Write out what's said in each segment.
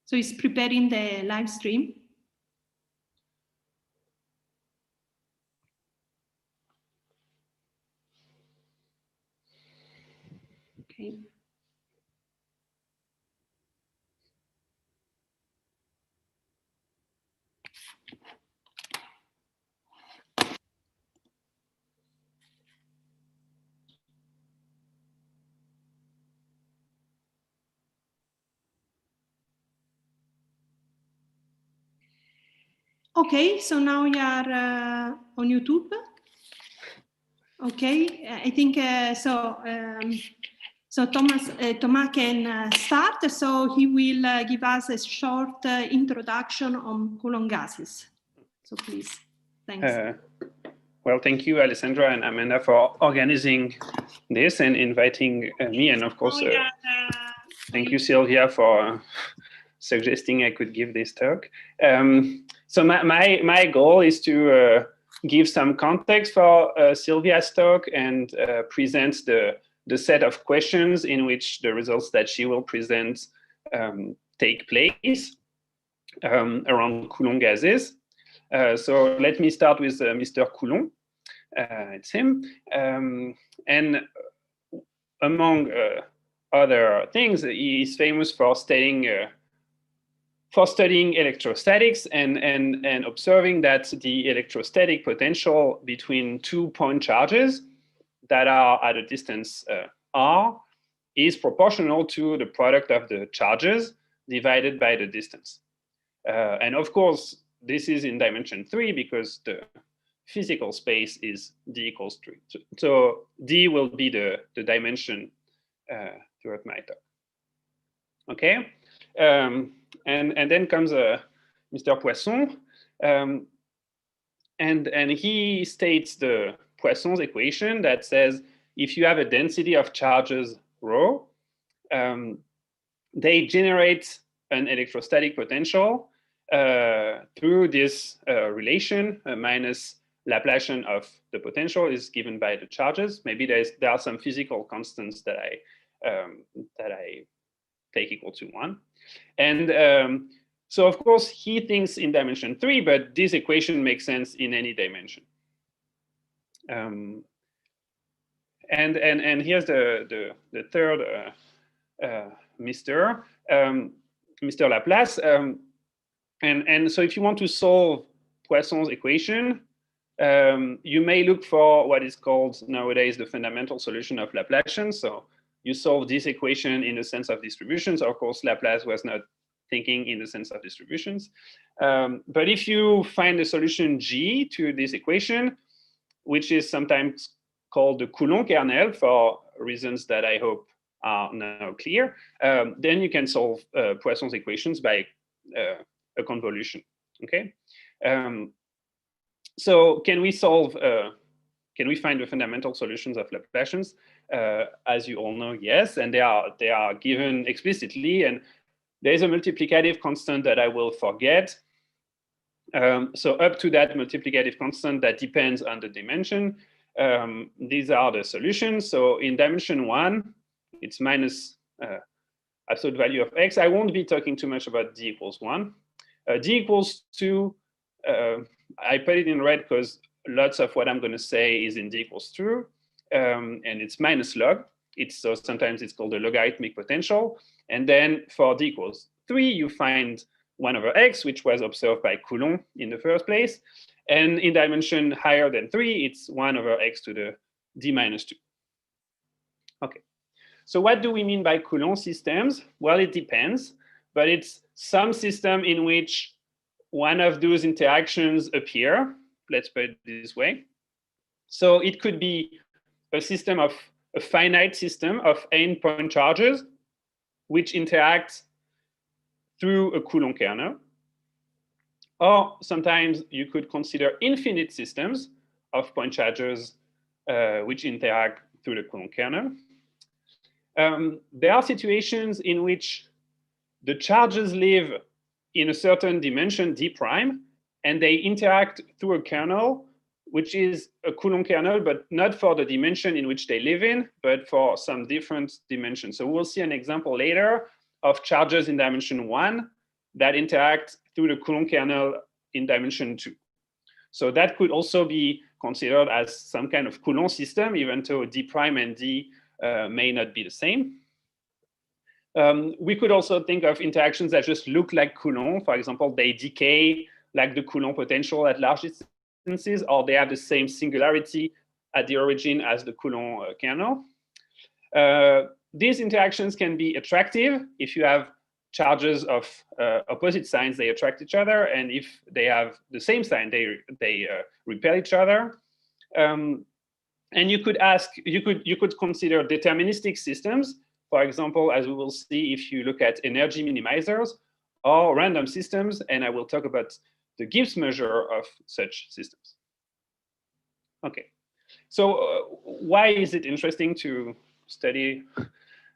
So he's preparing the live stream. Okay. Okay, so now we are on YouTube. Okay, I think so. So Thomas can start. So he will give us a short introduction on Coulomb gases. So please, thanks. Well, thank you, Alessandra and Amanda, for organizing this and inviting me, and of course, thank you, Sylvia, for suggesting I could give this talk. So my goal is to give some context for Sylvia's talk and present the set of questions in which the results that she will present take place around Coulomb gases. So let me start with Mr. Coulomb. It's him. And among other things, he is famous for studying electrostatics and observing that the electrostatic potential between 2 point charges that are at a distance r is proportional to the product of the charges divided by the distance. And of course, this is in dimension 3 because the physical space is d equals 3. So d will be the dimension throughout my talk. Okay, and then comes Mr. Poisson, and he states the Poisson's equation that says if you have a density of charges rho, they generate an electrostatic potential through this relation minus Laplacian of the potential is given by the charges. Maybe there are some physical constants that I take equal to 1. And so of course he thinks in dimension 3, but this equation makes sense in any dimension. And here's the third Mr. Laplace. And so if you want to solve Poisson's equation, you may look for what is called nowadays the fundamental solution of Laplacian. So you solve this equation in the sense of distributions. Of course, Laplace was not thinking in the sense of distributions. But if you find the solution G to this equation, which is sometimes called the Coulomb kernel for reasons that I hope are now clear, then you can solve Poisson's equations by a convolution. Okay. So can we find the fundamental solutions of Laplacians? As you all know, yes, and they are given explicitly, and there is a multiplicative constant that I will forget. So up to that multiplicative constant that depends on the dimension, these are the solutions. So in dimension 1, it's minus absolute value of x. I won't be talking too much about d equals 1. D equals 2, I put it in red because lots of what I'm going to say is in d equals 2, and it's minus log. So sometimes it's called the logarithmic potential. And then for d equals 3, you find 1 over x, which was observed by Coulomb in the first place. And in dimension higher than 3, it's 1 over x to the d minus 2. Okay. So what do we mean by Coulomb systems? Well, it depends, but it's some system in which one of those interactions appear. Let's put it this way. So it could be a system of a finite system of n point charges, which interact through a Coulomb kernel. Or sometimes you could consider infinite systems of point charges which interact through the Coulomb kernel. There are situations in which the charges live in a certain dimension d prime, and they interact through a kernel, which is a Coulomb kernel, but not for the dimension in which they live in, but for some different dimension. So we'll see an example later of charges in dimension 1 that interact through the Coulomb kernel in dimension 2. So that could also be considered as some kind of Coulomb system, even though D prime and D may not be the same. We could also think of interactions that just look like Coulomb. For example, they decay like the Coulomb potential at large distances, or they have the same singularity at the origin as the Coulomb kernel. These interactions can be attractive if you have charges of opposite signs, they attract each other, and if they have the same sign, they repel each other. And you could consider deterministic systems. For example, as we will see, if you look at energy minimizers or random systems, and I will talk about the Gibbs measure of such systems. Okay, so why is it interesting to study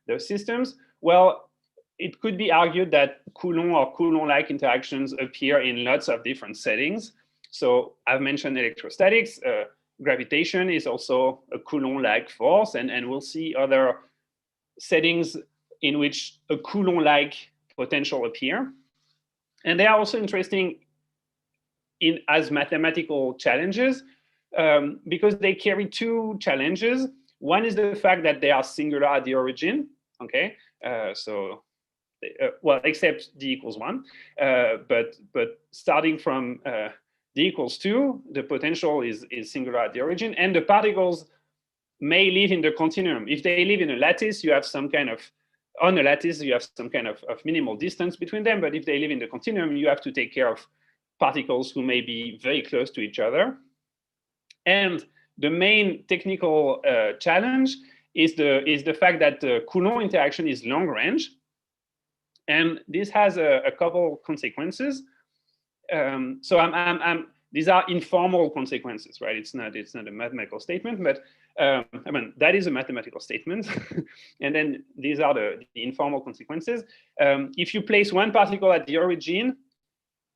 those systems? Well, it could be argued that Coulomb or Coulomb-like interactions appear in lots of different settings. So I've mentioned electrostatics. Gravitation is also a Coulomb-like force, and we'll see other settings in which a Coulomb-like potential appear. And they are also interesting as mathematical challenges because they carry two challenges. One is the fact that they are singular at the origin, okay? Well, except d equals 1, but starting from d equals 2, the potential is singular at the origin, and the particles may live in the continuum. If they live in a lattice, you have some kind of, on a lattice, you have some kind of minimal distance between them, but if they live in the continuum, you have to take care of particles who may be very close to each other. And the main technical challenge is the fact that the Coulomb interaction is long range. And this has a couple consequences. These are informal consequences, right? It's not a mathematical statement, but I mean, that is a mathematical statement. And then these are the informal consequences. If you place one particle at the origin,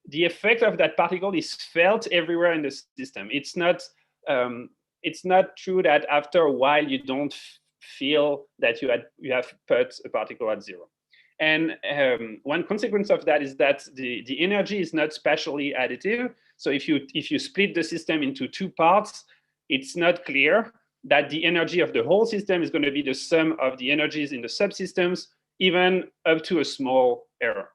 the effect of that particle is felt everywhere in the system. It's not true that after a while you don't feel that you have put a particle at 0. And one consequence of that is that the energy is not spatially additive. So if you split the system into two parts, it's not clear that the energy of the whole system is going to be the sum of the energies in the subsystems, even up to a small error.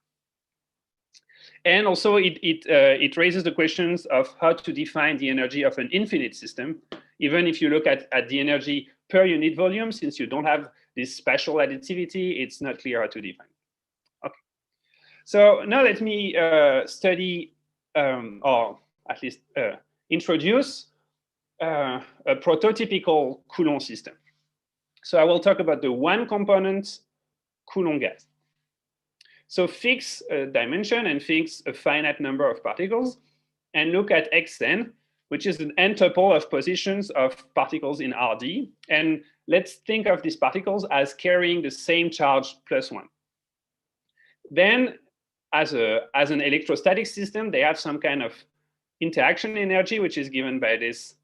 And also it raises the questions of how to define the energy of an infinite system. Even if you look at the energy per unit volume, since you don't have this spatial additivity, it's not clear how to define. Okay. So now let me study, or at least introduce a prototypical Coulomb system. So I will talk about the one component Coulomb gas. So fix a dimension and fix a finite number of particles and look at xn, which is an n tuple of positions of particles in Rd. And let's think of these particles as carrying the same charge +1. Then as an electrostatic system, they have some kind of interaction energy, which is given by this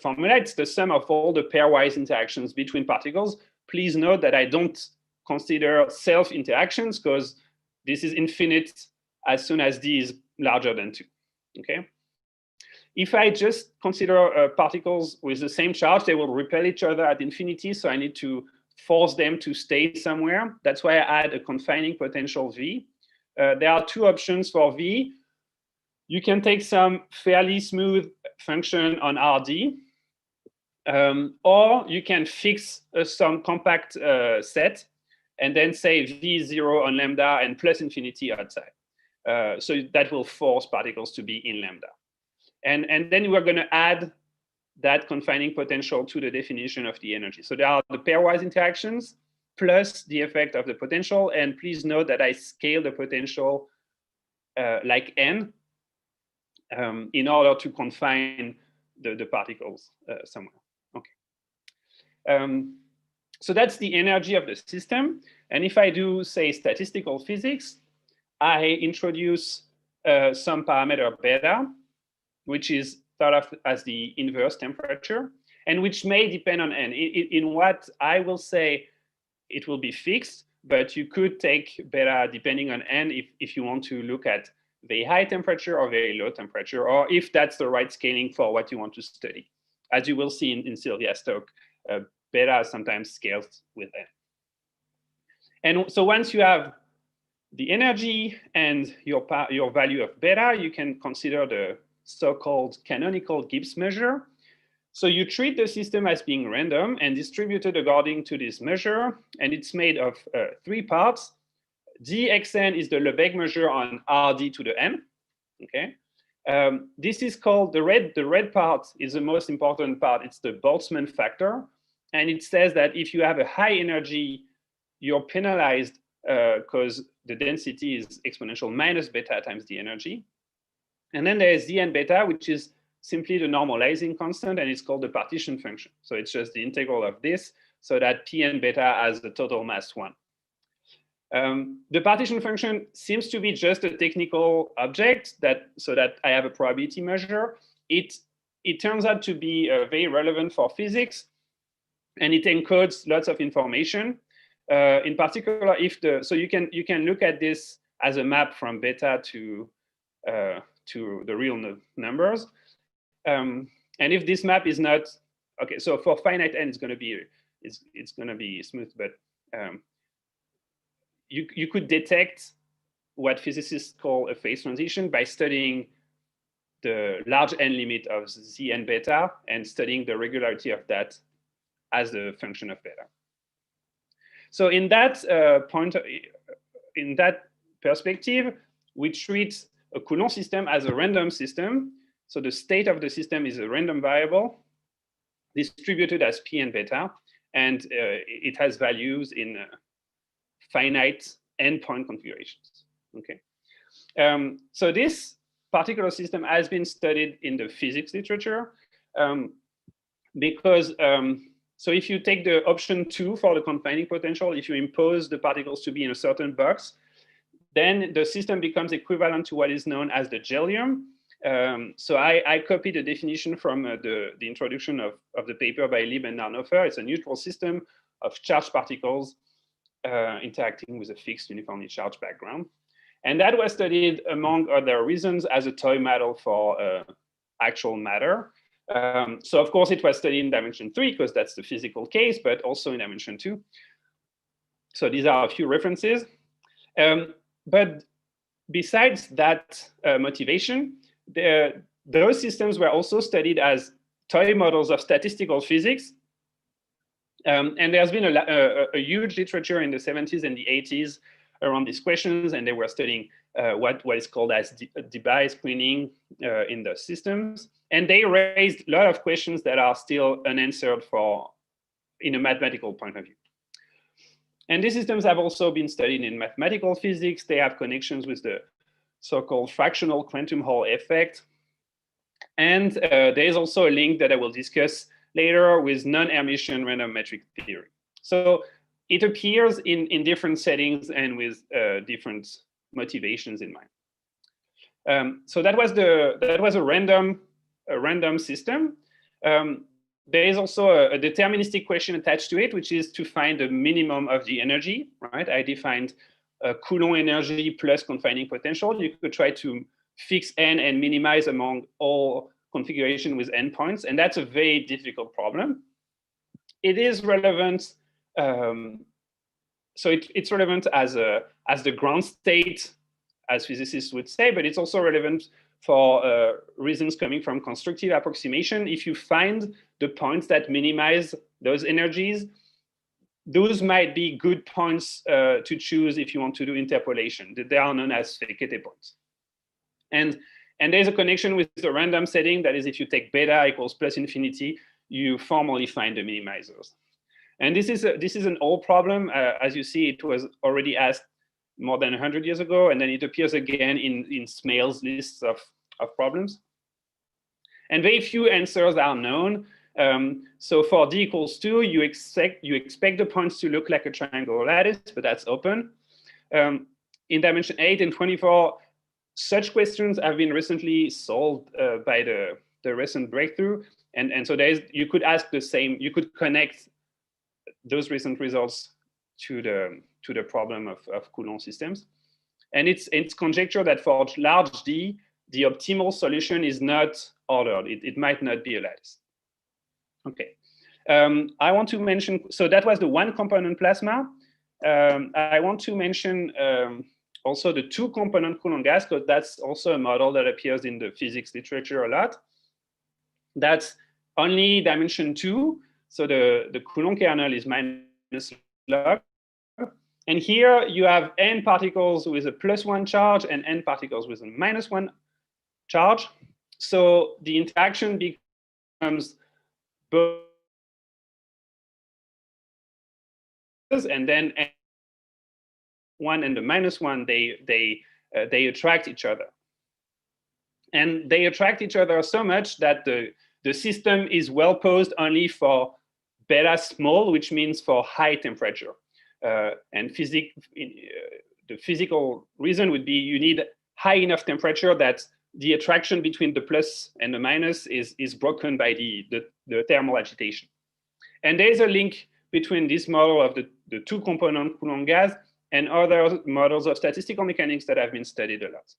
formula. It's the sum of all the pairwise interactions between particles. Please note that I don't consider self interactions because this is infinite as soon as d is larger than 2. Okay. If I just consider particles with the same charge, they will repel each other at infinity. So I need to force them to stay somewhere. That's why I add a confining potential V. There are two options for V. You can take some fairly smooth function on Rd, or you can fix some compact set and then say V0 on lambda and plus infinity outside. So that will force particles to be in lambda. And then we're going to add that confining potential to the definition of the energy. So there are the pairwise interactions plus the effect of the potential. And please note that I scale the potential like n in order to confine the particles somewhere. Okay. So that's the energy of the system. And if I do, say, statistical physics, I introduce some parameter beta, which is thought of as the inverse temperature, and which may depend on n. In what I will say, it will be fixed, but you could take beta depending on n if you want to look at very high temperature or very low temperature, or if that's the right scaling for what you want to study. As you will see in Sylvia's talk, beta sometimes scales with n. And so once you have the energy and your value of beta, you can consider the so-called canonical Gibbs measure. So you treat the system as being random and distributed according to this measure, and it's made of 3 parts. dxn is the Lebesgue measure on rd to the n. Okay, this is called the red part is the most important part. It's the Boltzmann factor, and it says that if you have a high energy, you're penalized because the density is exponential minus beta times the energy. And then there's dn beta, which is simply the normalizing constant, and it's called the partition function. So it's just the integral of this, so that Pn beta has the total mass 1. The partition function seems to be just a technical object so that I have a probability measure. It turns out to be very relevant for physics, and it encodes lots of information. In particular, so you can look at this as a map from beta to the real numbers. And if this map is not okay, so for finite n, it's going to be smooth, but you could detect what physicists call a phase transition by studying the large n limit of Zn beta and studying the regularity of that as the function of beta. So in that in that perspective, we treat a Coulomb system as a random system. So the state of the system is a random variable distributed as p and beta, and it has values in finite endpoint configurations. Okay, so this particular system has been studied in the physics literature because so if you take the option 2 for the confining potential, if you impose the particles to be in a certain box, then the system becomes equivalent to what is known as the Gellium. So I copied a definition from the introduction of the paper by Lieb and Narnhofer. It's a neutral system of charged particles interacting with a fixed uniformly charged background. And that was studied, among other reasons, as a toy model for actual matter. So of course it was studied in dimension 3 because that's the physical case, but also in dimension 2. So these are a few references. But besides that motivation, those systems were also studied as toy models of statistical physics. And there's been a huge literature in the 70s and the 80s around these questions, and they were studying what is called as Debye screening in the systems. And they raised a lot of questions that are still unanswered in a mathematical point of view. And these systems have also been studied in mathematical physics. They have connections with the so-called fractional quantum Hall effect. And there is also a link that I will discuss later with non-Hermitian random metric theory. So it appears in different settings and with different motivations in mind. So that was a random system. There is also a deterministic question attached to it, which is to find the minimum of the energy, right? I defined Coulomb energy plus confining potential. You could try to fix n and minimize among all configuration with n points, and that's a very difficult problem. It is relevant, so it's relevant as the ground state, as physicists would say, but it's also relevant for reasons coming from constructive approximation. If you find the points that minimize those energies, those might be good points to choose if you want to do interpolation. They are known as Serfaty points. And there's a connection with the random setting. That is, if you take beta equals plus infinity, you formally find the minimizers. And this is an old problem. As you see, it was already asked more than 100 years ago, and then it appears again in Smail's lists of problems. And very few answers are known. So for d equals 2, you expect the points to look like a triangular lattice, but that's open. In dimension 8 and 24, such questions have been recently solved by the recent breakthrough. And so you could ask the same, you could connect those recent results to the problem of Coulomb systems. And it's conjecture that for large D, the optimal solution is not ordered. It might not be a lattice. Okay. I want to mention, so that was the one component plasma. I want to mention also the two component Coulomb gas, because that's also a model that appears in the physics literature a lot. That's only dimension 2. So the Coulomb kernel is minus log. And here you have n particles with a +1 charge and n particles with a -1 charge. So the interaction becomes both, and then one and the -1, they attract each other. And they attract each other so much that the system is well posed only for beta small, which means for high temperature. And the physical reason would be you need high enough temperature that the attraction between the plus and the minus is broken by the thermal agitation. And there is a link between this model of the two component Coulomb gas and other models of statistical mechanics that have been studied a lot.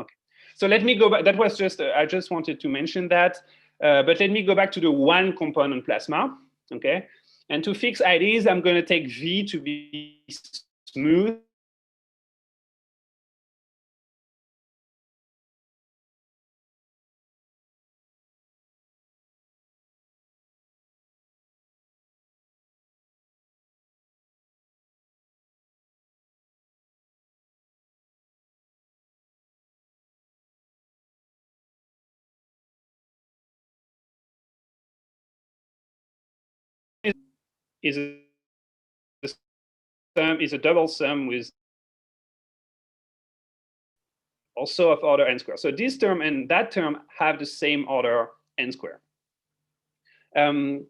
Okay, so let me go back. That was just, I just wanted to mention that, but let me go back to the one component plasma, okay? And to fix IDs, I'm going to take V to be smooth. Is a double sum with also of order n square. So this term and that term have the same order n square. And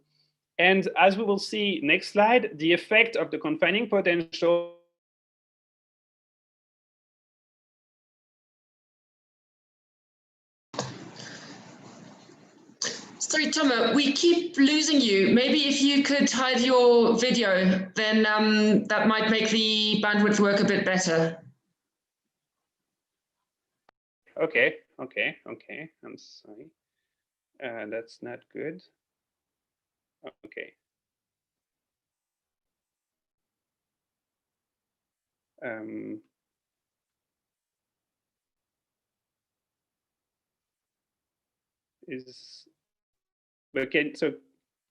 as we will see next slide, the effect of the confining potential Sorry, Thomas, we keep losing you. Maybe if you could hide your video, then that might make the bandwidth work a bit better. Okay. I'm sorry. That's not good. Okay.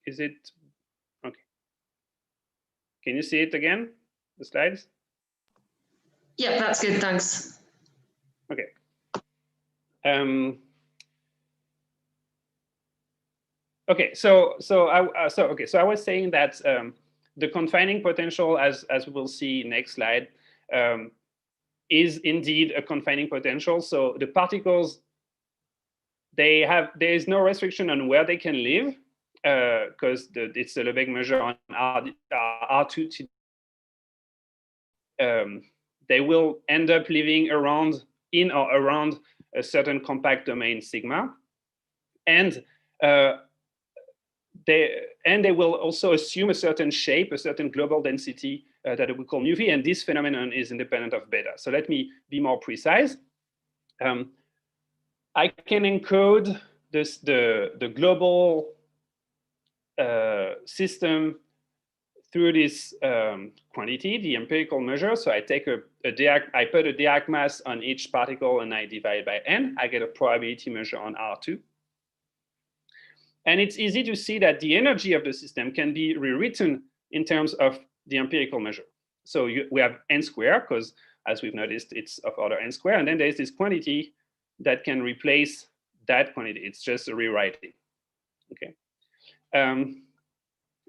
Is it okay? Can you see it again, the slides? Yeah, that's good, thanks. Okay. Okay, so I was saying that the confining potential, as we will see next slide, is indeed a confining potential. So the particles, there is no restriction on where they can live, because it's a Lebesgue measure on R2. They will end up living in or around a certain compact domain sigma, and they will also assume a certain shape, a certain global density that we call mu v, and this phenomenon is independent of beta. So let me be more precise. I can encode the global system through this quantity, the empirical measure. So I take I put a Dirac mass on each particle and I divide by n. I get a probability measure on R2. And it's easy to see that the energy of the system can be rewritten in terms of the empirical measure. So we have n squared, because as we've noticed, it's of order n squared. And then there's this quantity that can replace that quantity. It's just a rewriting. Okay.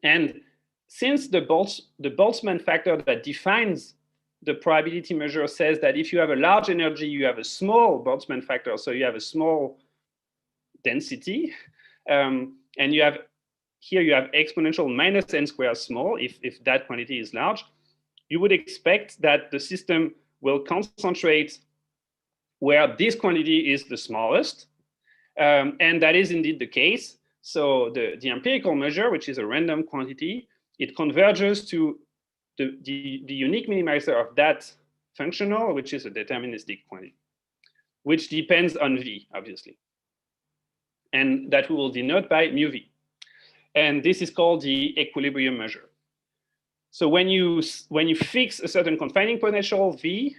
And since the Boltzmann factor that defines the probability measure says that if you have a large energy, you have a small Boltzmann factor, so you have a small density, and you have exponential minus n squared small if that quantity is large, you would expect that the system will concentrate where this quantity is the smallest, and that is indeed the case. So the empirical measure, which is a random quantity, it converges to the unique minimizer of that functional, which is a deterministic quantity, which depends on V, obviously. And that we will denote by mu V. And this is called the equilibrium measure. So when you fix a certain confining potential V,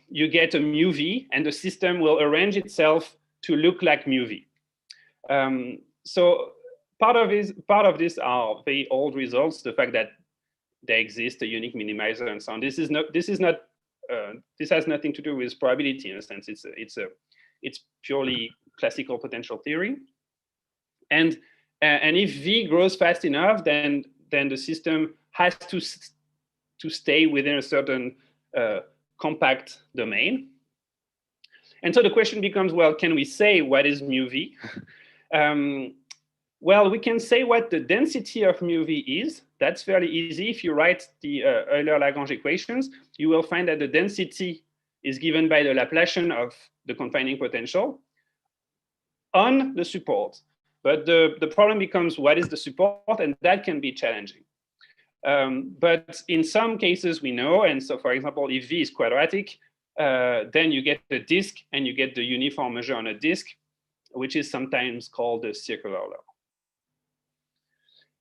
you get a mu V, and the system will arrange itself to look like mu V. So part of this are very old results. The fact that there exists a unique minimizer and so on. This has nothing to do with probability in a sense. It's purely classical potential theory. And if V grows fast enough, then the system has to stay within a certain compact domain. And so the question becomes, well, can we say what is mu V? Well, we can say what the density of mu V is. That's fairly easy. If you write the Euler-Lagrange equations, you will find that the density is given by the Laplacian of the confining potential on the support. But the problem becomes, what is the support? And that can be challenging. But in some cases we know, and so for example, if V is quadratic, then you get the disk and you get the uniform measure on a disk, which is sometimes called the circular law.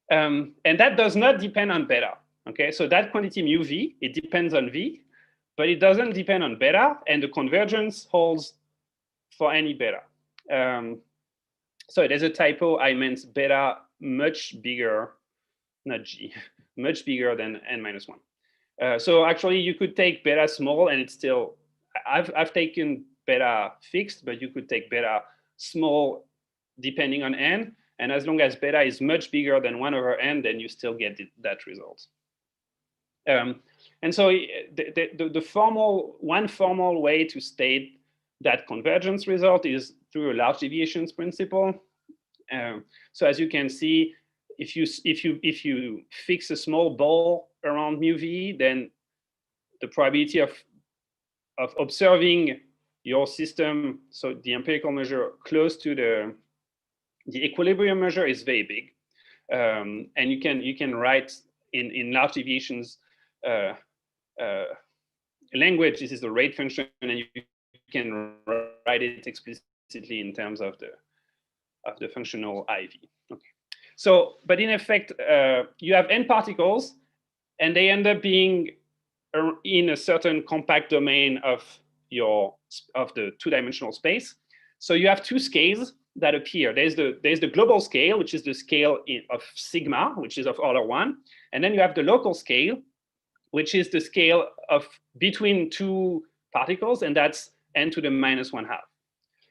And that does not depend on beta. Okay, so that quantity mu V, it depends on V, but it doesn't depend on beta, and the convergence holds for any beta. So there's a typo. I meant beta much bigger, not G, much bigger than n-1. So actually, you could take beta small, and it's still. I've taken beta fixed, but you could take beta small depending on n, and as long as beta is much bigger than 1/n, then you still get that result. And so one formal way to state that convergence result is through a large deviations principle. So as you can see, if you fix a small ball around mu V, then the probability of observing your system, so the empirical measure close to the equilibrium measure, is very big. And you can write in large deviations language, this is the rate function, and you can write it explicitly in terms of the functional IV. Okay. So, but in effect, you have n particles, and they end up being in a certain compact domain of the two-dimensional space. So you have two scales that appear. There's the global scale, which is the scale of sigma, which is of order 1, and then you have the local scale, which is the scale of between two particles, and that's n to the -1/2.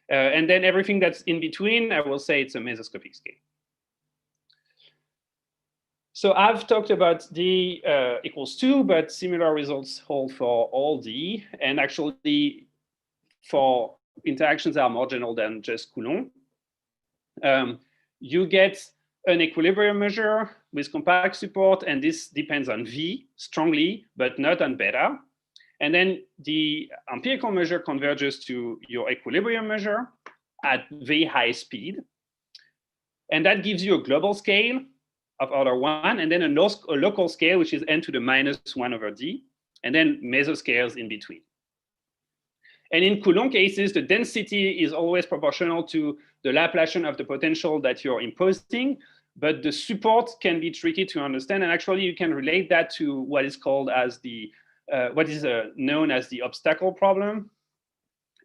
And then everything that's in between, I will say it's a mesoscopic scale. So I've talked about D equals 2, but similar results hold for all D, and actually for interactions that are more general than just Coulomb. You get an equilibrium measure with compact support, and this depends on V strongly, but not on beta. And then the empirical measure converges to your equilibrium measure at very high speed. And that gives you a global scale of order 1, and then a local scale, which is n to the -1/d, and then mesoscales in between. And in Coulomb cases, the density is always proportional to the Laplacian of the potential that you're imposing, but the support can be tricky to understand. And actually, you can relate that to what is called as what is known as the obstacle problem.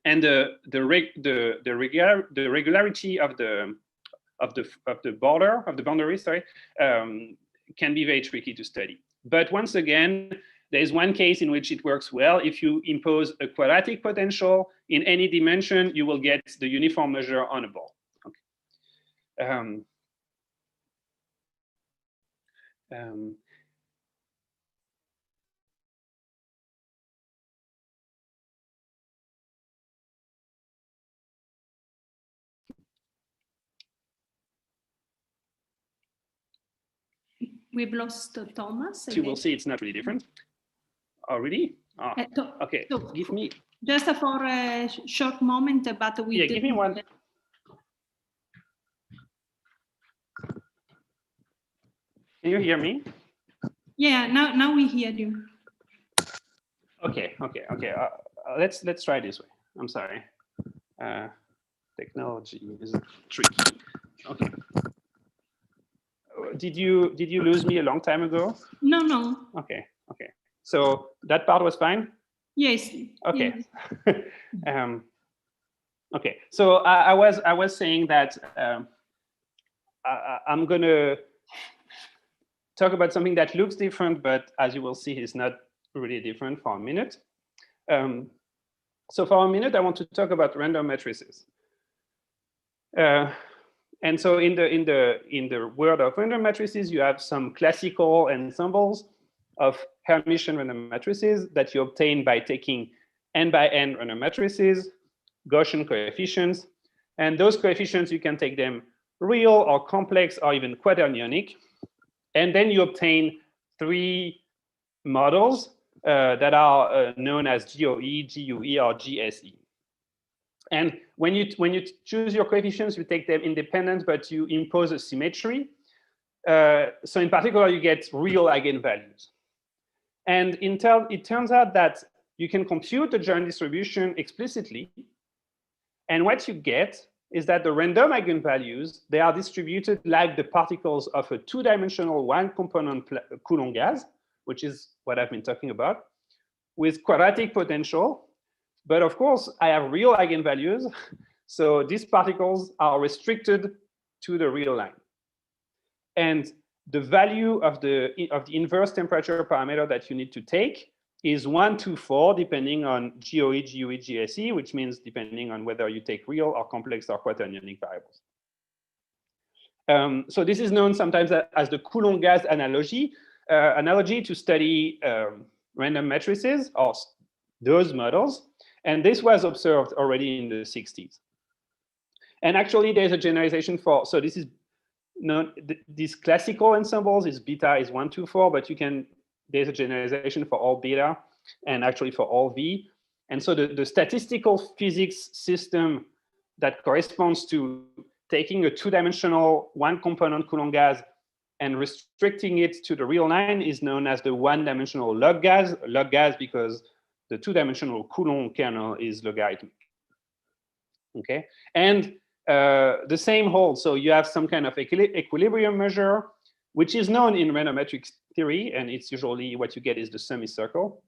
And the regularity of the boundary, can be very tricky to study. But once again, there is one case in which it works well. If you impose a quadratic potential in any dimension, you will get the uniform measure on a ball. Okay. We've lost Thomas. You will see it's not really different. Oh, really? Oh, okay, so give me. Just for a short moment, but we yeah, give me one. Can you hear me? Yeah, now we hear you. Okay. Let's try this way. I'm sorry. Technology is tricky. Okay. Did you lose me a long time ago? No. Okay. So that part was fine? Yes. Okay. Yes. Okay. So I was saying that I'm gonna talk about something that looks different, but as you will see, is not really different for a minute. So for a minute, I want to talk about random matrices. And so in the world of random matrices, you have some classical ensembles of Hermitian random matrices that you obtain by taking n by n random matrices, Gaussian coefficients, and those coefficients, you can take them real or complex or even quaternionic, and then you obtain three models that are known as GOE, GUE, or GSE. And when you choose your coefficients, you take them independent, but you impose a symmetry. So in particular, you get real eigenvalues. And it turns out that you can compute the Gern distribution explicitly. And what you get is that the random eigenvalues, they are distributed like the particles of a two-dimensional one-component Coulomb gas, which is what I've been talking about, with quadratic potential. But of course, I have real eigenvalues. So these particles are restricted to the real line. And the value of the inverse temperature parameter that you need to take is 1, 2, 4, depending on GOE, GUE, GSE, which means depending on whether you take real or complex or quaternionic variables. So this is known sometimes as the Coulomb gas analogy to study random matrices or those models. And this was observed already in the 60s. And actually, there's a generalization for, so this is these classical ensembles is beta is 1, 2, 4, but there's a generalization for all beta and actually for all V. And so the statistical physics system that corresponds to taking a two-dimensional one-component Coulomb gas and restricting it to the real line is known as the one-dimensional log gas because the two-dimensional Coulomb kernel is logarithmic. Okay, and the same holds. So you have some kind of equilibrium measure, which is known in random matrix theory, and it's usually what you get is the semicircle.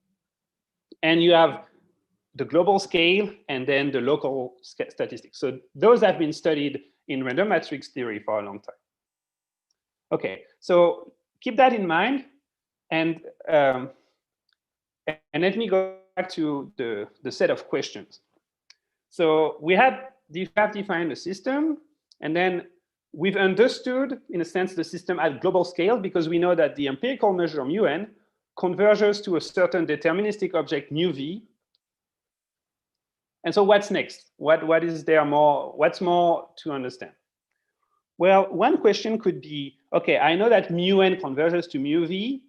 And you have the global scale and then the local statistics. So those have been studied in random matrix theory for a long time. Okay, so keep that in mind, and let me go back to the set of questions. So we have defined a system, and then we've understood, in a sense, the system at global scale because we know that the empirical measure mu(n) converges to a certain deterministic object mu v. And so what's next? What is there more? What's more to understand? Well, one question could be, okay, I know that mu(n) converges to mu v,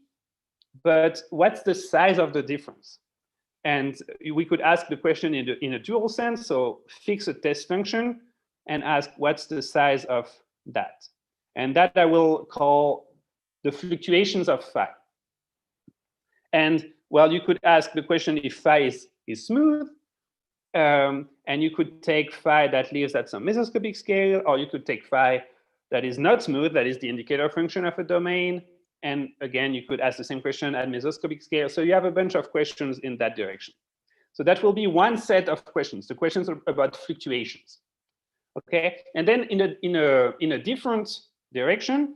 but what's the size of the difference? And we could ask the question in a dual sense, so fix a test function and ask what's the size of that. And that I will call the fluctuations of phi. And well, you could ask the question if phi is smooth, and you could take phi that lives at some mesoscopic scale, or you could take phi that is not smooth, that is the indicator function of a domain. And again, you could ask the same question at mesoscopic scale. So you have a bunch of questions in that direction. So that will be one set of questions, the questions about fluctuations. Okay, and then in a different direction,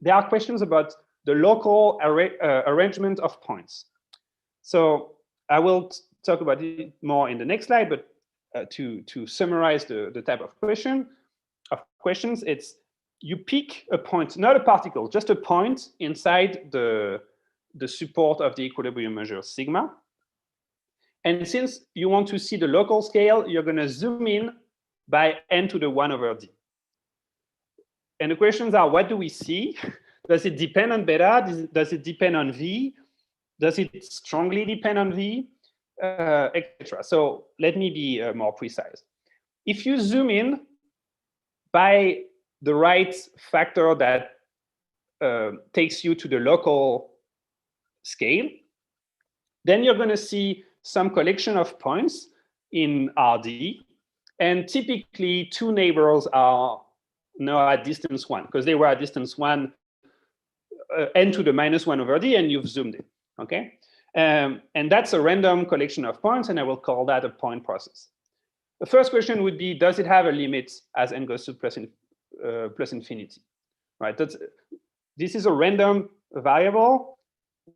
there are questions about the local arrangement of points. So I will talk about it more in the next slide, but to summarize the type of questions, it's you pick a point, not a particle, just a point inside the support of the equilibrium measure sigma. And since you want to see the local scale, you're going to zoom in by n to the 1 over d. And the questions are, what do we see? Does it depend on beta? Does it depend on v? Does it strongly depend on v? Etc. So let me be more precise. If you zoom in by the right factor that takes you to the local scale, then you're going to see some collection of points in RD. And typically, two neighbors are now at distance 1, because they were at distance 1, n to the -1 over d, and you've zoomed it, okay? And that's a random collection of points, and I will call that a point process. The first question would be, does it have a limit as n goes to plus infinity, right? This is a random variable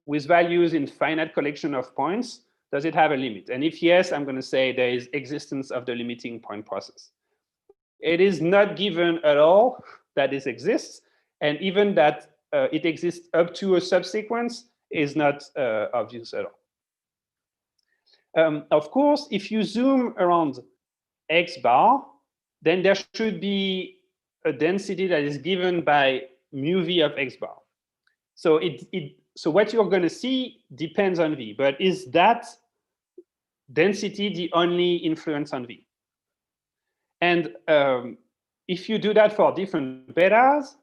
with values in finite collection of points. Does it have a limit? And if yes, I'm going to say there is existence of the limiting point process. It is not given at all that this exists, and even that it exists up to a subsequence is not obvious at all. Of course, if you zoom around x bar, then there should be a density that is given by mu v of x bar. So so what you're going to see depends on v, but is that density the only influence on v? And if you do that for different betas,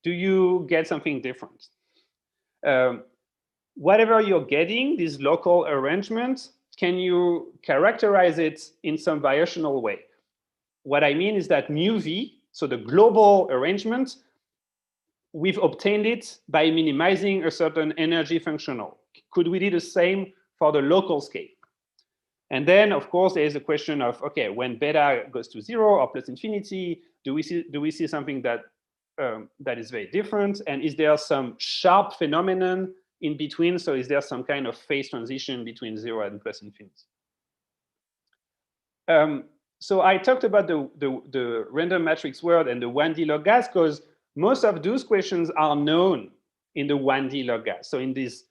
do you get something different? Whatever you're getting, this local arrangement, can you characterize it in some variational way? What I mean is that mu v, so the global arrangement, we've obtained it by minimizing a certain energy functional. Could we do the same for the local scale? And then, of course, there is a question of, okay, when beta goes to 0 or plus infinity, do we see something that that is very different? And is there some sharp phenomenon in between? So is there some kind of phase transition between 0 and plus infinity? So I talked about the random matrix world and the 1D log gas because most of those questions are known in the 1D log gas. So in this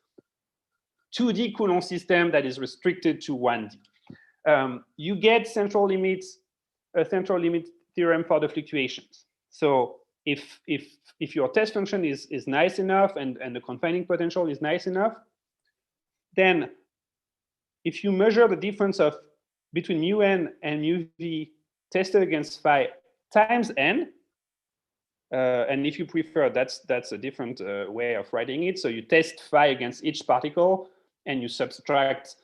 2D Coulomb system that is restricted to 1D. You get central limits, a central limit theorem for the fluctuations. So if your test function is nice enough and the confining potential is nice enough, then if you measure the difference of between mu n and mu v tested against phi times n, and if you prefer, that's a different way of writing it. So you test phi against each particle and you subtract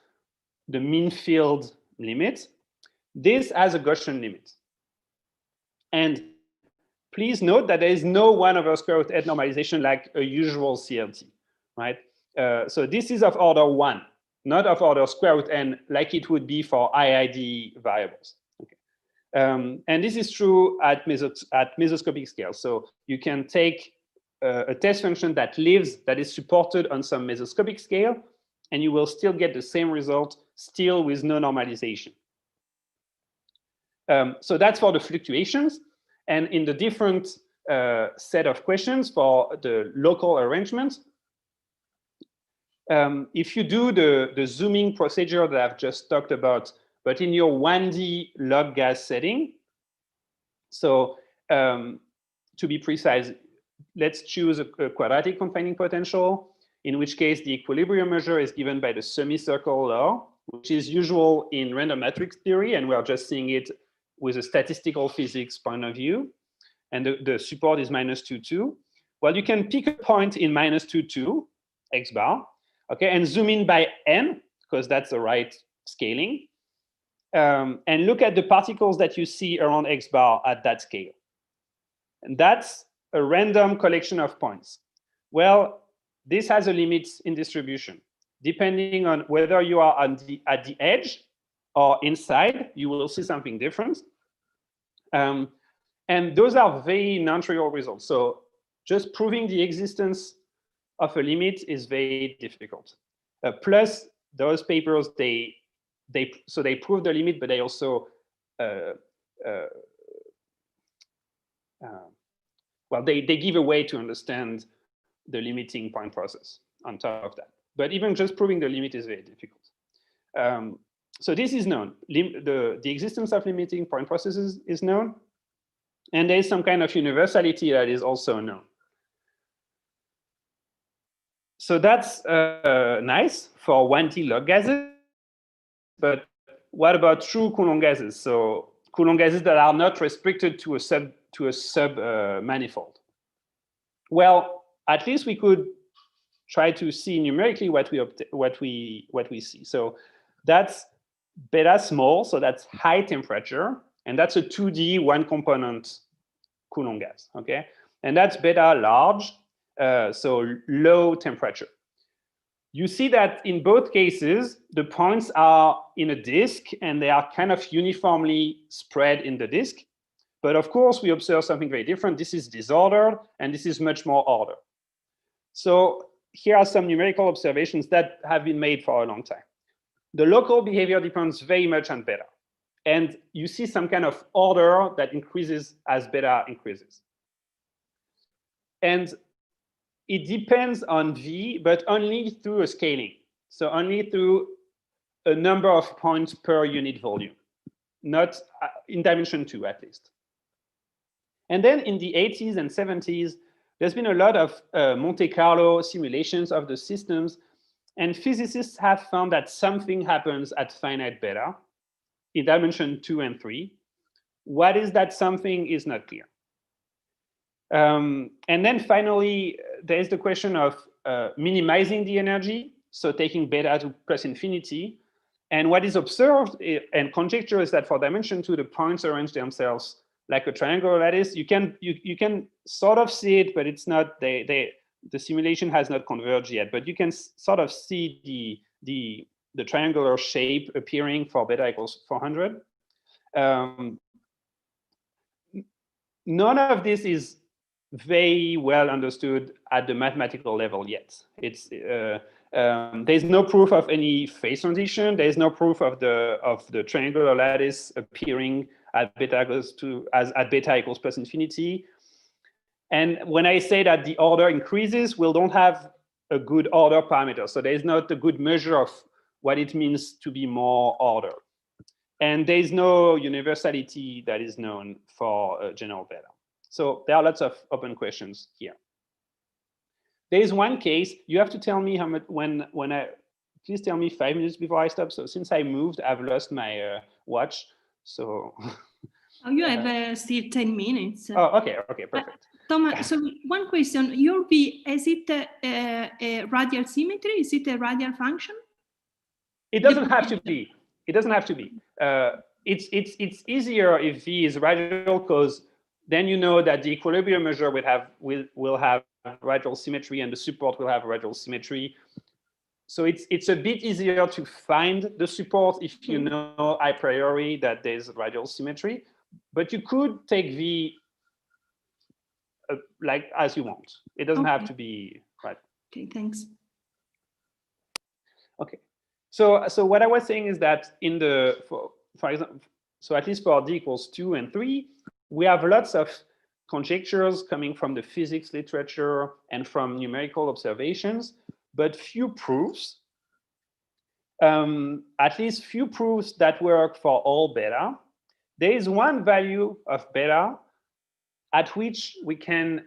the mean field limit. This has a Gaussian limit. And please note that there is no 1 over square root n normalization like a usual CLT, right? So this is of order 1, not of order square root n like it would be for IID variables. Okay. And this is true at mesoscopic scale. So you can take a test function that is supported on some mesoscopic scale, and you will still get the same result, still with no normalization. So that's for the fluctuations. And in the different set of questions for the local arrangement, if you do the zooming procedure that I've just talked about, but in your 1D log gas setting, so to be precise, let's choose a quadratic confining potential, in which case the equilibrium measure is given by the semicircle law, which is usual in random matrix theory, and we're just seeing it with a statistical physics point of view. And the support is -2, 2. Well, you can pick a point in -2, 2, x bar, okay, and zoom in by n, because that's the right scaling, and look at the particles that you see around x bar at that scale. And that's a random collection of points. Well, this has a limit in distribution. Depending on whether you are at the edge or inside, you will see something different. And those are very non-trivial results. So just proving the existence of a limit is very difficult. Plus, those papers, they prove the limit, but they also well, they give a way to understand the limiting point process on top of that. But even just proving the limit is very difficult. So this is known. The existence of limiting point processes is known. And there is some kind of universality that is also known. So that's nice for 1D log gases. But what about true Coulomb gases? So Coulomb gases that are not restricted to a sub manifold. Well, at least we could try to see numerically what we see. So that's beta small, so that's high temperature, and that's a 2D one component Coulomb gas. Okay, and that's beta large, so low temperature. You see that in both cases, the points are in a disk and they are kind of uniformly spread in the disk. But of course, we observe something very different. This is disordered and this is much more ordered. So here are some numerical observations that have been made for a long time. The local behavior depends very much on beta. And you see some kind of order that increases as beta increases. And it depends on V, but only through a scaling. So only through a number of points per unit volume, not in dimension 2 at least. And then in the 80s and 70s, there's been a lot of Monte Carlo simulations of the systems, and physicists have found that something happens at finite beta in dimension 2 and 3. What is that something is not clear. And then finally, there is the question of minimizing the energy, so taking beta to plus infinity. And what is observed and conjecture is that for dimension 2, the points arrange themselves like a triangular lattice. You can sort of see it, but it's not, the simulation has not converged yet, but you can sort of see the triangular shape appearing for beta equals 400. None of this is very well understood at the mathematical level yet. There's no proof of any phase transition. There's no proof of the triangular lattice appearing at beta equals plus infinity. And when I say that the order increases, we don't have a good order parameter. So there's not a good measure of what it means to be more order. And there's no universality that is known for general beta. So there are lots of open questions here. There is one case. You have to tell me how much please tell me 5 minutes before I stop. So since I moved, I've lost my watch. So. Oh, you have still 10 minutes. Oh, okay, perfect. Thomas, so one question. Your V, is it a radial symmetry? Is it a radial function? It doesn't have to be. It doesn't have to be. It's easier if V is radial because then you know that the equilibrium measure will have radial symmetry and the support will have radial symmetry. So it's a bit easier to find the support if you know a priori that there's radial symmetry. But you could take V like as you want. It doesn't have to be right. Okay, thanks. Okay. So what I was saying is that in for example, so at least for D equals 2 and 3, we have lots of conjectures coming from the physics literature and from numerical observations, but few proofs, at least few proofs that work for all beta. There is one value of beta at which we can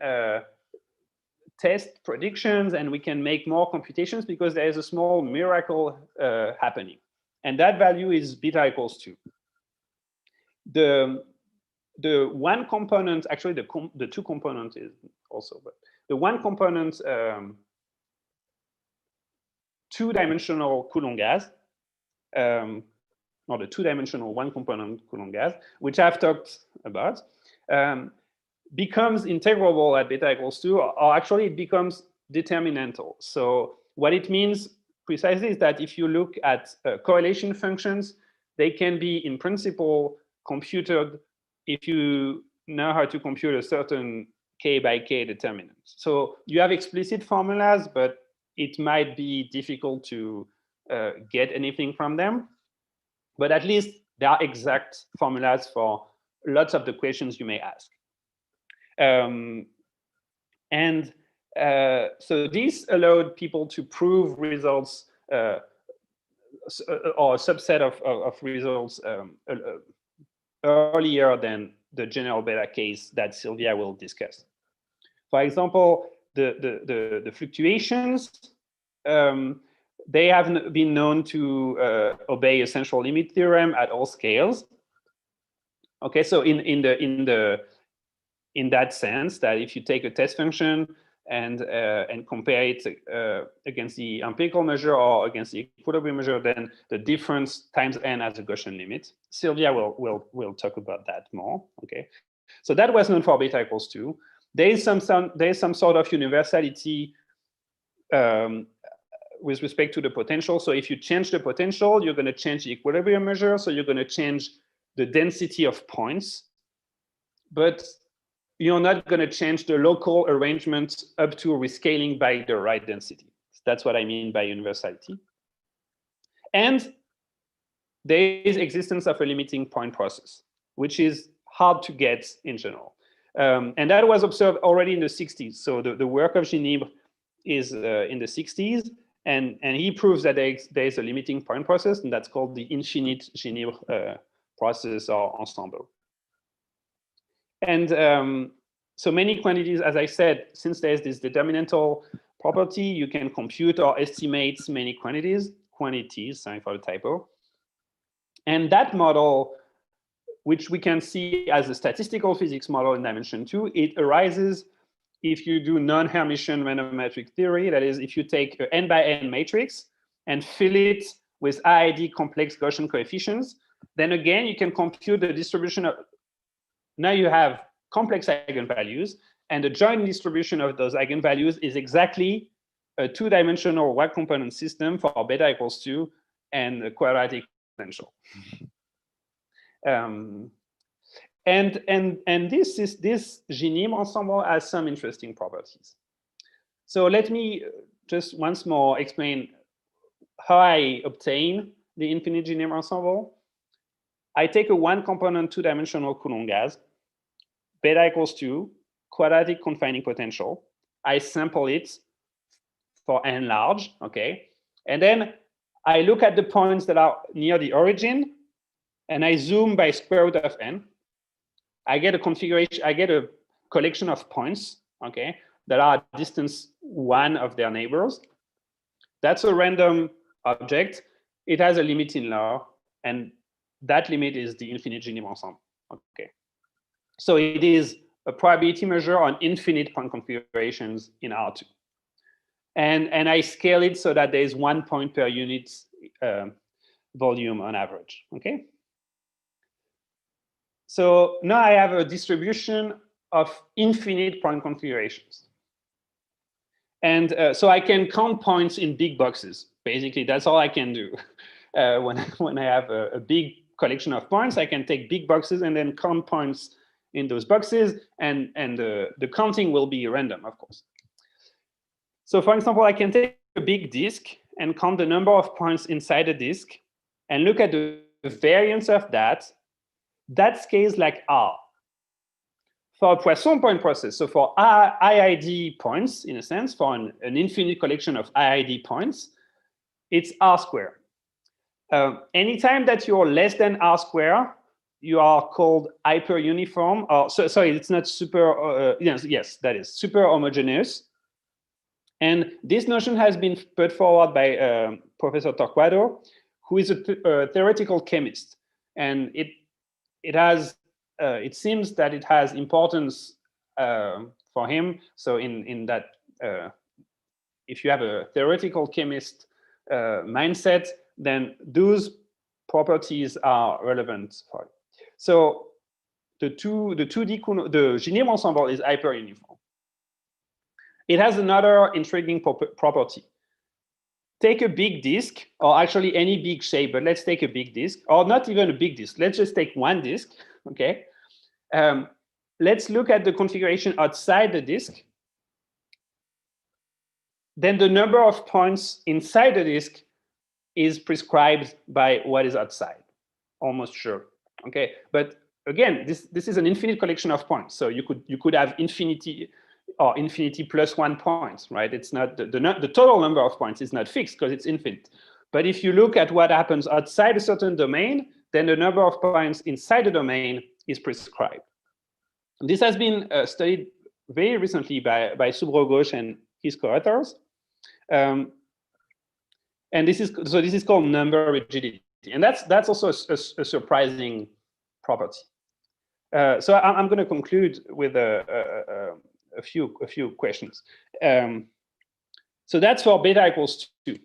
test predictions and we can make more computations because there is a small miracle happening. And that value is beta equals 2. The one component, actually the two component is also, but the one component two-dimensional Coulomb gas, or the two-dimensional one component Coulomb gas, which I've talked about, becomes integrable at beta equals 2, or actually it becomes determinantal. So what it means precisely is that if you look at correlation functions, they can be in principle computed if you know how to compute a certain k by k determinant. So you have explicit formulas, but it might be difficult to get anything from them. But at least there are exact formulas for lots of the questions you may ask. So this allowed people to prove results or a subset of results earlier than the general beta case that Sylvia will discuss. For example, the fluctuations, they have been known to obey a central limit theorem at all scales. Okay, so in that sense, that if you take a test function and compare it against the empirical measure or against the equilibrium measure, then the difference times n as a Gaussian limit. Sylvia will talk about that more. Okay, so that was known for beta equals 2. There is some sort of universality with respect to the potential. So if you change the potential, you're going to change the equilibrium measure. So you're going to change the density of points, but you're not going to change the local arrangement up to rescaling by the right density. That's what I mean by universality. And there is existence of a limiting point process, which is hard to get in general. And that was observed already in the 60s. So the work of Ginibre is in the 60s, and he proves that there is a limiting point process, and that's called the infinite Ginibre process or ensemble. And so many quantities, as I said, since there's this determinantal property, you can compute or estimate many quantities, sorry for the typo. And that model, which we can see as a statistical physics model in dimension 2, it arises if you do non-Hermitian random matrix theory. That is, if you take an n by n matrix and fill it with IID complex Gaussian coefficients, then again, you can compute the distribution of, now you have complex eigenvalues, and the joint distribution of those eigenvalues is exactly a two-dimensional one component system for beta equals 2 and a quadratic potential. And this Ginibre ensemble has some interesting properties. So let me just once more explain how I obtain the infinite Ginibre ensemble. I take a one-component two-dimensional Coulomb gas, beta equals 2, quadratic confining potential. I sample it for n large, okay? And then I look at the points that are near the origin, and I zoom by square root of n. I get a configuration, I get a collection of points, okay, that are at distance 1 of their neighbors. That's a random object. It has a limit in law, and that limit is the infinite Ginibre ensemble, okay? So it is a probability measure on infinite point configurations in R2. And I scale it so that there is 1 point per unit volume on average, okay? So now I have a distribution of infinite point configurations. And so I can count points in big boxes. Basically, that's all I can do. When I have a big collection of points, I can take big boxes and then count points in those boxes, and the counting will be random, of course. So for example, I can take a big disk and count the number of points inside the disk and look at the variance of that. That scales like R. For a Poisson point process, so for IID points, in a sense, for an infinite collection of IID points, it's R squared. Anytime that you're less than R squared, you are called hyperuniform, or sorry, it's not super, yes, that is super homogeneous. And this notion has been put forward by Professor Torquato, who is a theoretical chemist. And it seems that it has importance for him. So in that, if you have a theoretical chemist mindset, then those properties are relevant for it. So the Ginibre ensemble is hyperuniform. It has another intriguing property. Take a big disk, or actually any big shape, but let's take a big disk, or not even a big disk. Let's just take one disk, okay? Let's look at the configuration outside the disk. Then the number of points inside the disk is prescribed by what is outside, almost sure, okay? But again, this is an infinite collection of points, so you could have infinity or infinity plus 1 point, right? It's not the total number of points is not fixed because it's infinite. But if you look at what happens outside a certain domain, then the number of points inside the domain is prescribed. This has been studied very recently by Subro-Ghosh and his co-authors. And this is called number rigidity. And that's also a surprising property. So I'm going to conclude with a few questions. So that's for beta equals 2.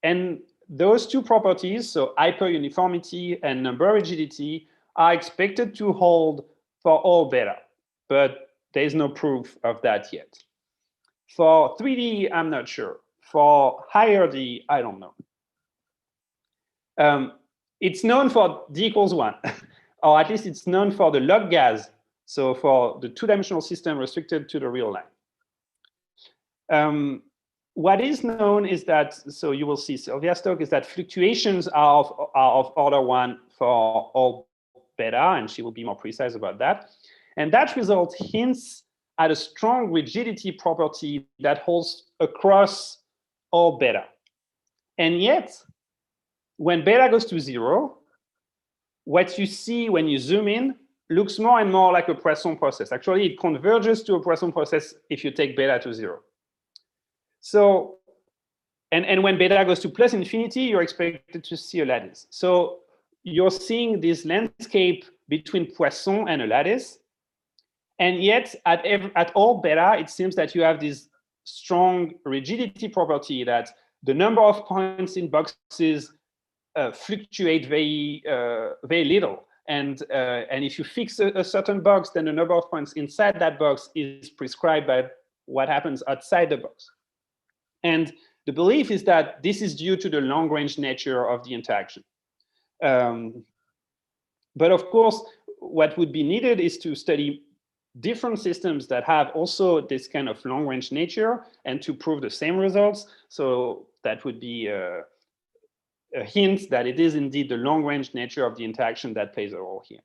And those two properties, so hyperuniformity and number rigidity, are expected to hold for all beta, but there is no proof of that yet. For 3D, I'm not sure. For higher D, I don't know. It's known for D equals 1, or at least it's known for the log gas, so for the two-dimensional system restricted to the real line. What is known is that, so you will see Sylvia's talk, is that fluctuations are of order 1 for all beta, and she will be more precise about that. And that result hints at a strong rigidity property that holds across all beta. And yet, when beta goes to 0, what you see when you zoom in looks more and more like a Poisson process. Actually, it converges to a Poisson process if you take beta to 0. So, and when beta goes to plus infinity, you're expected to see a lattice. So you're seeing this landscape between Poisson and a lattice. And yet, at all beta, it seems that you have this strong rigidity property that the number of points in boxes fluctuate very little. And if you fix a certain box, then the number of points inside that box is prescribed by what happens outside the box. And the belief is that this is due to the long-range nature of the interaction. But of course, what would be needed is to study different systems that have also this kind of long-range nature and to prove the same results. So that would be a hint that it is indeed the long-range nature of the interaction that plays a role here.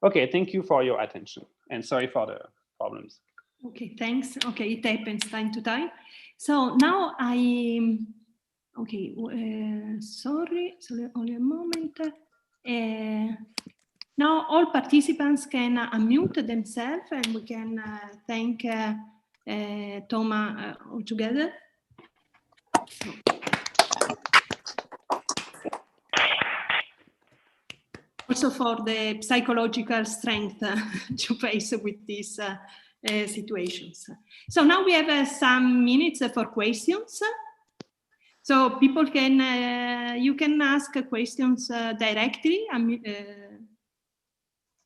Okay, thank you for your attention, and sorry for the problems. Okay, thanks. Okay, it happens time to time. So now sorry, only a moment. Now all participants can unmute themselves and we can thank Thomas all together. So. Also for the psychological strength to face with these situations. So now we have some minutes for questions. So people can, you can ask questions directly,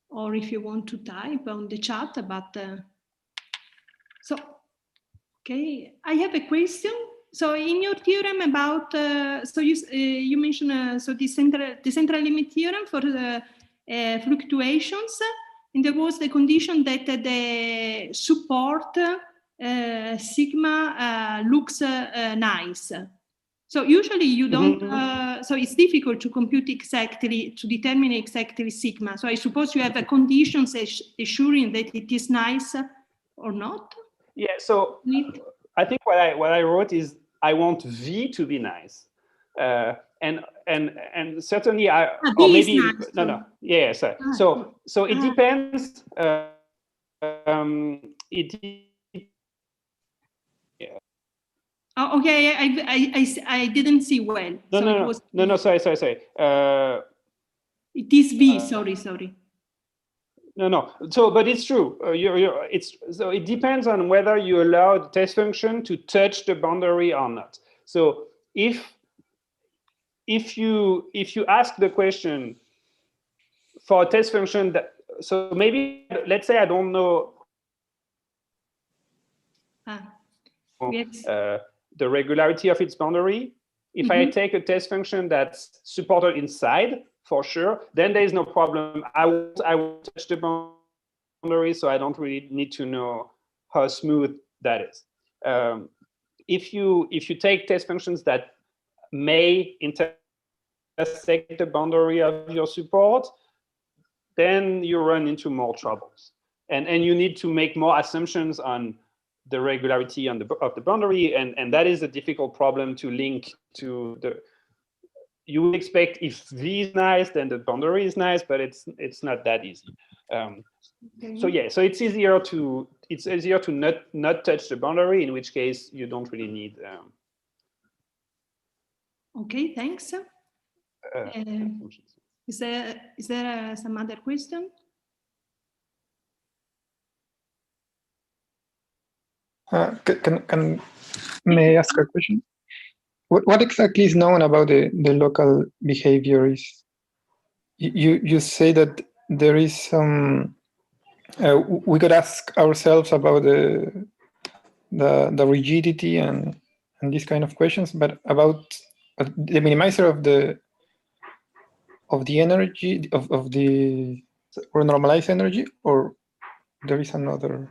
or if you want to type on the chat, but so, okay, I have a question. So in your theorem about, so you mentioned so the central limit theorem for the fluctuations, and there was the condition that the support sigma looks nice. So usually you don't, so it's difficult to compute exactly, to determine exactly sigma. So I suppose you have a conditions assuring that it is nice or not? Yeah, so I think what I wrote is I want V to be nice. And certainly or maybe nice, yeah, sorry. So it depends. Yeah. Oh, okay, I didn't see well. No, sorry. It is V. Sorry. No. So, but it's true. So it depends on whether you allow the test function to touch the boundary or not. So if you ask the question for a test function that, so maybe let's say I don't know yes. The regularity of its boundary. If I take a test function that's supported inside, for sure, then there is no problem. I will touch the boundary, so I don't really need to know how smooth that is. If you take test functions that may intersect the boundary of your support, then you run into more troubles, and you need to make more assumptions on the regularity of the boundary, and that is a difficult problem to link to the. You would expect if V is nice, then the boundary is nice, but it's not that easy. So yeah, so it's easier to not touch the boundary, in which case you don't really need. Okay, thanks. Is there some other question? May I ask a question? What exactly is known about the local behavior? Is you say that there is some. We could ask ourselves about the rigidity and these kind of questions, but about the minimizer of the energy of the or normalized energy, or there is another.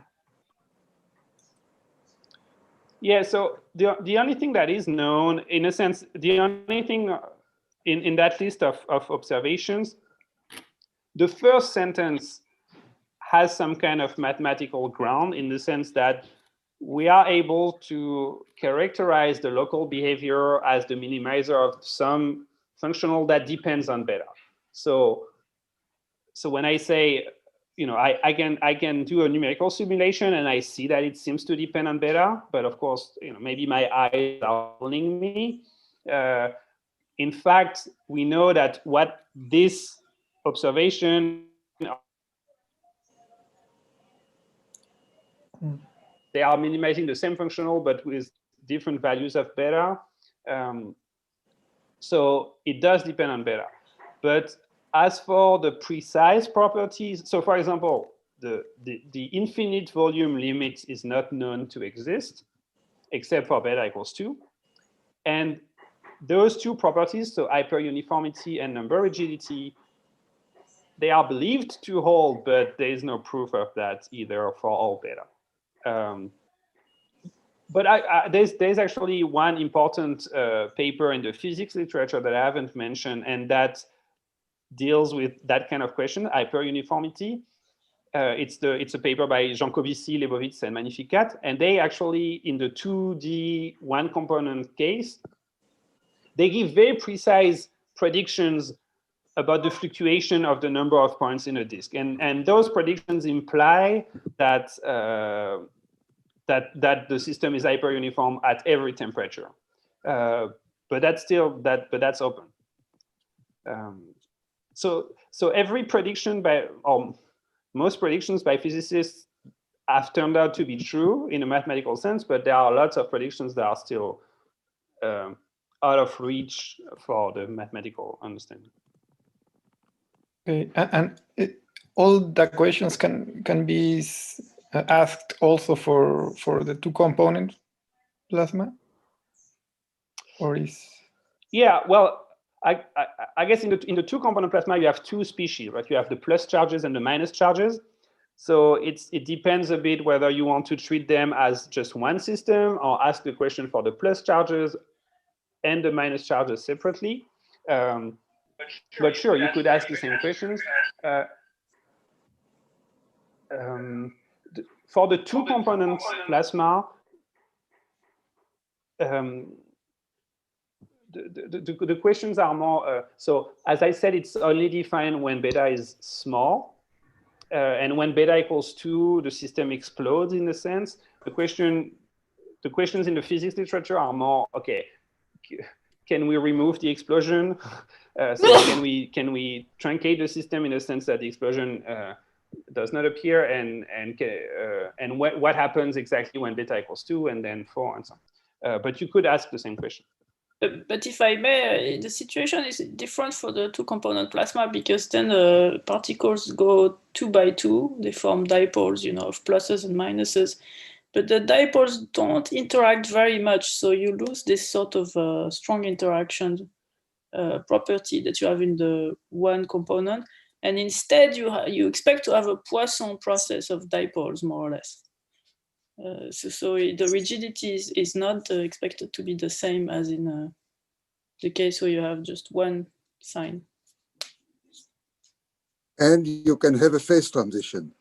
Yeah, so the only thing that is known, in a sense, the only thing in that list of observations, the first sentence has some kind of mathematical ground in the sense that we are able to characterize the local behavior as the minimizer of some functional that depends on beta. So when I say, I can do a numerical simulation and I see that it seems to depend on beta, but of course, maybe my eyes are fooling me. In fact, we know that what this observation, they are minimizing the same functional, but with different values of beta. So it does depend on beta. But as for the precise properties, so for example, the infinite volume limit is not known to exist, except for beta equals 2. And those two properties, so hyperuniformity and number rigidity, they are believed to hold, but there is no proof of that either for all beta. But there's actually one important paper in the physics literature that I haven't mentioned, and that deals with that kind of question, hyperuniformity. It's a paper by Jancovici, Lebovitz, and Magnificat, and they actually, in the 2D one component case, they give very precise predictions about the fluctuation of the number of points in a disk, and those predictions imply that that the system is hyperuniform at every temperature, but that's open. So every prediction most predictions by physicists have turned out to be true in a mathematical sense, but there are lots of predictions that are still out of reach for the mathematical understanding. Okay, and all the questions can be asked also for the two-component plasma, or is? Yeah, well, I guess in the two-component plasma you have two species, right? You have the plus charges and the minus charges. So it depends a bit whether you want to treat them as just one system or ask the question for the plus charges and the minus charges separately. But sure, you could ask the same questions. For the two-component plasma, the questions are more, so as I said, it's only defined when beta is small. And when beta equals 2, the system explodes in a sense. The questions in the physics literature are more, okay, can we remove the explosion? So can we truncate the system in a sense that the explosion does not appear, and what happens exactly when beta equals 2 and then 4 and so on. But you could ask the same question. But if I may, the situation is different for the two-component plasma, because then the particles go 2 by 2. They form dipoles, of pluses and minuses. But the dipoles don't interact very much, so you lose this sort of strong interaction property that you have in the one component. And instead, you expect to have a Poisson process of dipoles, more or less. So the rigidity is not expected to be the same as in the case where you have just one sign. And you can have a phase transition.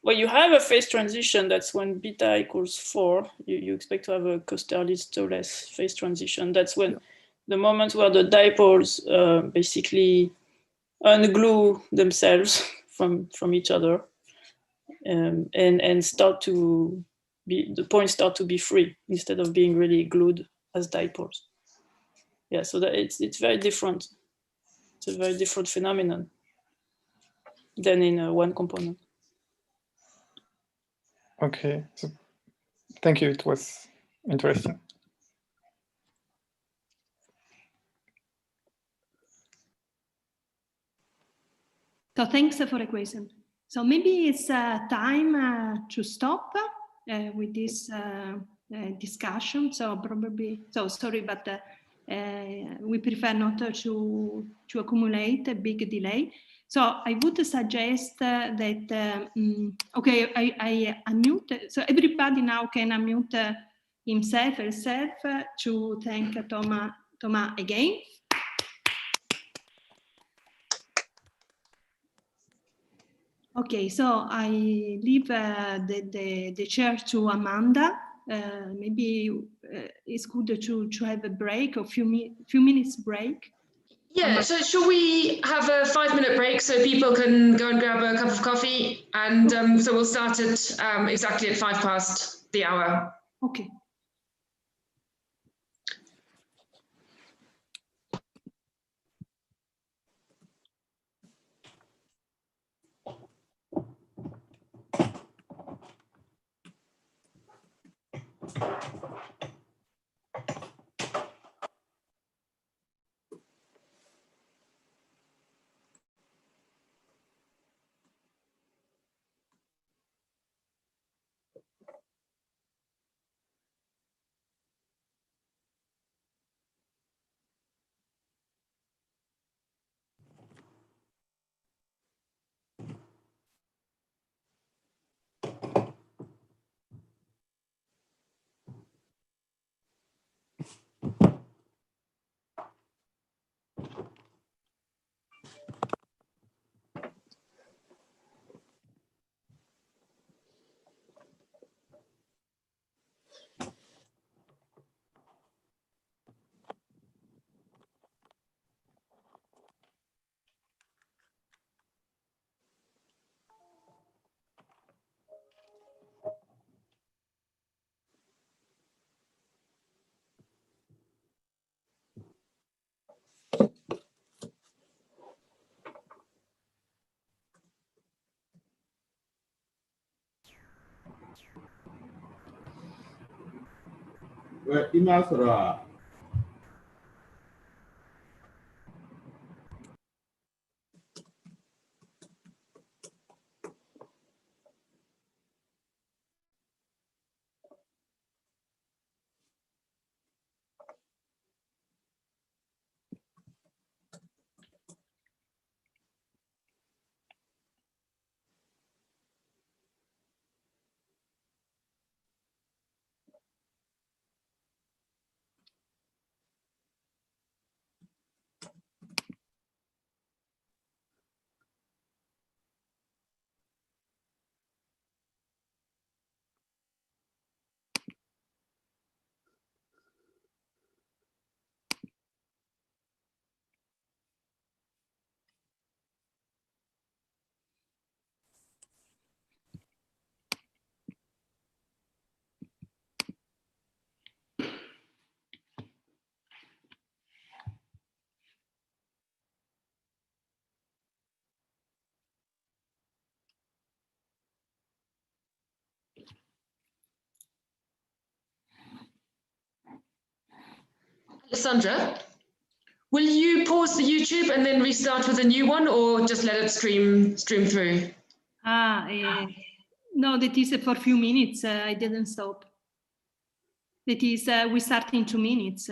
Well, you have a phase transition. That's when beta equals 4. You expect to have a Kosterlitz-Thouless phase transition. That's when the moment where the dipoles basically unglue themselves from each other. And start to be, the points start to be free instead of being really glued as dipoles. Yeah, so that it's very different. It's a very different phenomenon than in one component. Okay, so Thank you. It was interesting. So thanks for the question. So maybe it's time to stop with this discussion. So probably, so sorry, but we prefer not to accumulate a big delay. So I would suggest that, okay, I unmute. So everybody now can unmute himself or herself to thank Thomas again. Okay, so I leave the chair to Amanda. Maybe it's good to have a break, a few minutes break. Yeah, so shall we have a 5-minute break so people can go and grab a cup of coffee? And so we'll start at exactly at 5 past the hour. Okay. Well, Alessandra, will you pause the YouTube and then restart with a new one, or just let it stream through? No, that is for a few minutes. I didn't stop. That is, we start in 2 minutes.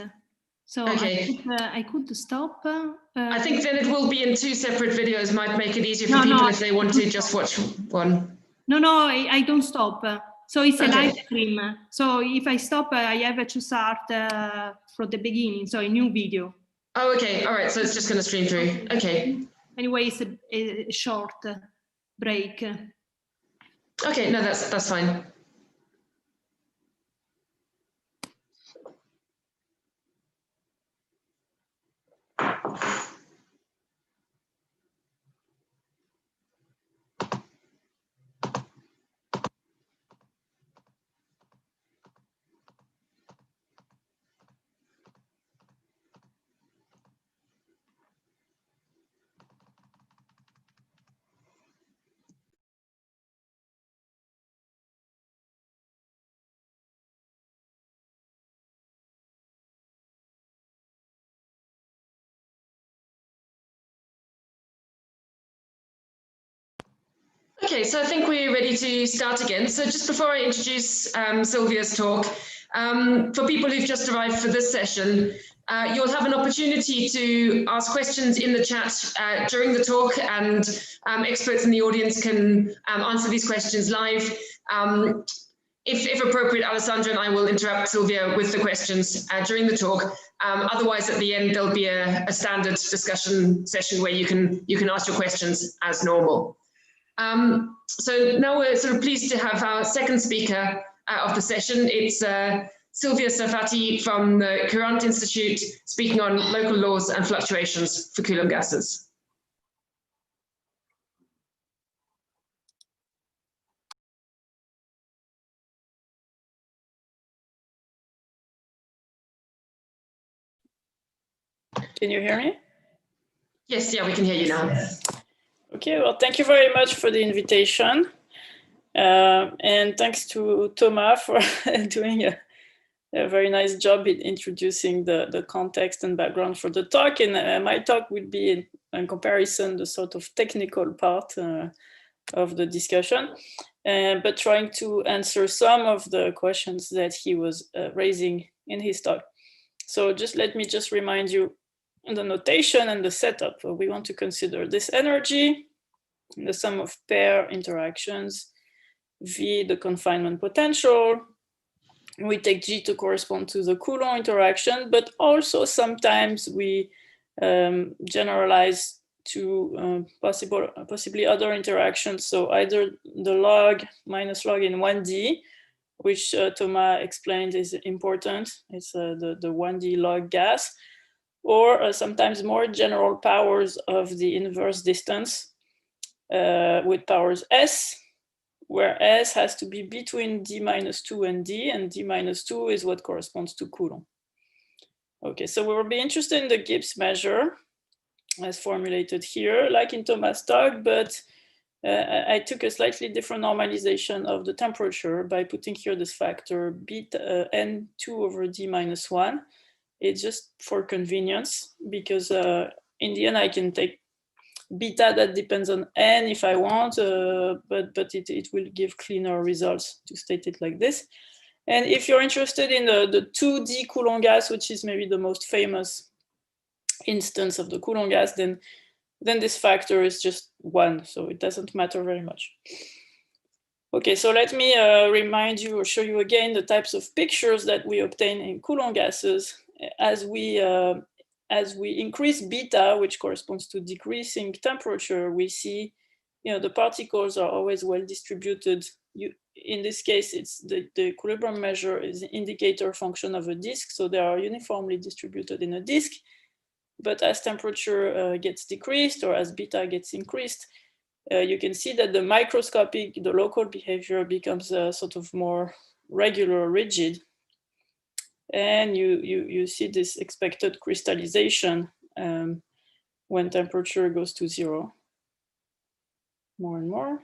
So okay. I could stop. I think then it will be in 2 separate videos, might make it easier for people if they want to just watch one. No, I don't stop. So it's a Okay. live stream. So if I stop, I have to start from the beginning, so a new video. Oh, okay. All right. So it's just going to stream through. Okay. Anyway, it's a short break. Okay. No, that's fine. Okay, so I think we're ready to start again. So just before I introduce Sylvia's talk, for people who've just arrived for this session, you'll have an opportunity to ask questions in the chat during the talk, and experts in the audience can answer these questions live. If appropriate, Alessandra and I will interrupt Sylvia with the questions during the talk. Otherwise, at the end, there'll be a standard discussion session where you can ask your questions as normal. So now we're sort of pleased to have our second speaker of the session. It's Sylvia Serfaty from the Coulomb Institute, speaking on local laws and fluctuations for Coulomb gases. Can you hear me? Yes, yeah, we can hear you now. Okay, well, thank you very much for the invitation. And thanks to Thomas for doing a very nice job in introducing the context and background for the talk. And my talk would be, in comparison, the sort of technical part of the discussion, but trying to answer some of the questions that he was raising in his talk. So let me remind you the notation and the setup. We want to consider this energy, the sum of pair interactions, V, the confinement potential. We take G to correspond to the Coulomb interaction, but also sometimes we generalize to possibly other interactions. So either the log, minus log in 1D, which Thomas explained is important. It's the 1D log gas, or sometimes more general powers of the inverse distance with powers S, where S has to be between D-2 and D, and D-2 is what corresponds to Coulomb. Okay, so we will be interested in the Gibbs measure as formulated here, like in Thomas' talk, but I took a slightly different normalization of the temperature by putting here this factor beta N2 over D-1. It's just for convenience, because in the end I can take beta that depends on N if I want, but it will give cleaner results to state it like this. And if you're interested in the 2D Coulomb gas, which is maybe the most famous instance of the Coulomb gas, then this factor is just 1, so it doesn't matter very much. Okay, so let me remind you or show you again the types of pictures that we obtain in Coulomb gases as we increase beta, which corresponds to decreasing temperature. We see, the particles are always well distributed. In this case, it's the equilibrium measure is an indicator function of a disk, so they are uniformly distributed in a disk. But as temperature gets decreased, or as beta gets increased, you can see that the local behavior becomes sort of more regular, rigid. And you see this expected crystallization when temperature goes to 0, more and more.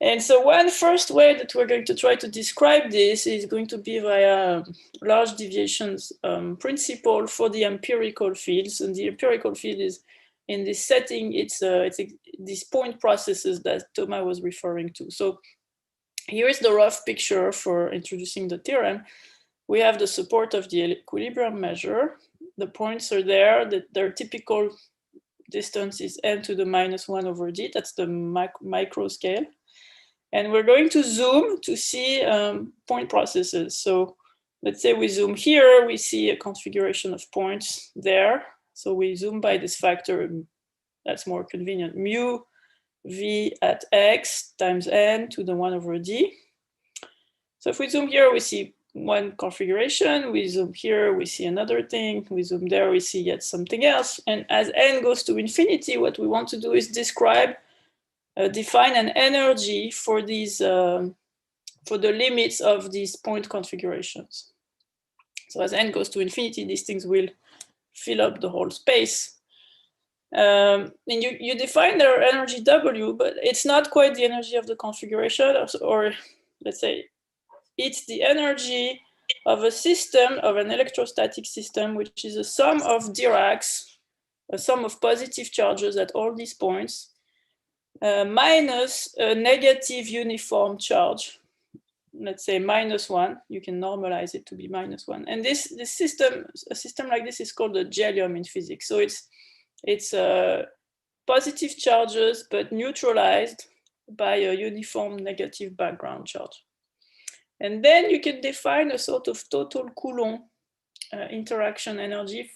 And so one first way that we're going to try to describe this is going to be via large deviations principle for the empirical fields. And the empirical field is, in this setting, it's these point processes that Thomas was referring to. So here is the rough picture for introducing the theorem. We have the support of the equilibrium measure. The points are there. Their typical distance is n to the -1 over d. That's the micro scale. And we're going to zoom to see point processes. So let's say we zoom here, we see a configuration of points there. So we zoom by this factor, that's more convenient, mu v at x times n to the 1 over d. So if we zoom here, we see one configuration, we zoom here, we see another thing, we zoom there, we see yet something else. And as n goes to infinity, what we want to do is define an energy for these, for the limits of these point configurations. So as n goes to infinity, these things will fill up the whole space. And you define their energy W, but it's not quite the energy of the configuration, or let's say, it's the energy of a system, of an electrostatic system, which is a sum of Dirac's, a sum of positive charges at all these points, minus a negative uniform charge. Let's say -1, you can normalize it to be -1. And this system, a system like this is called a gelium in physics. So it's positive charges, but neutralized by a uniform negative background charge. And then you can define a sort of total Coulomb interaction energy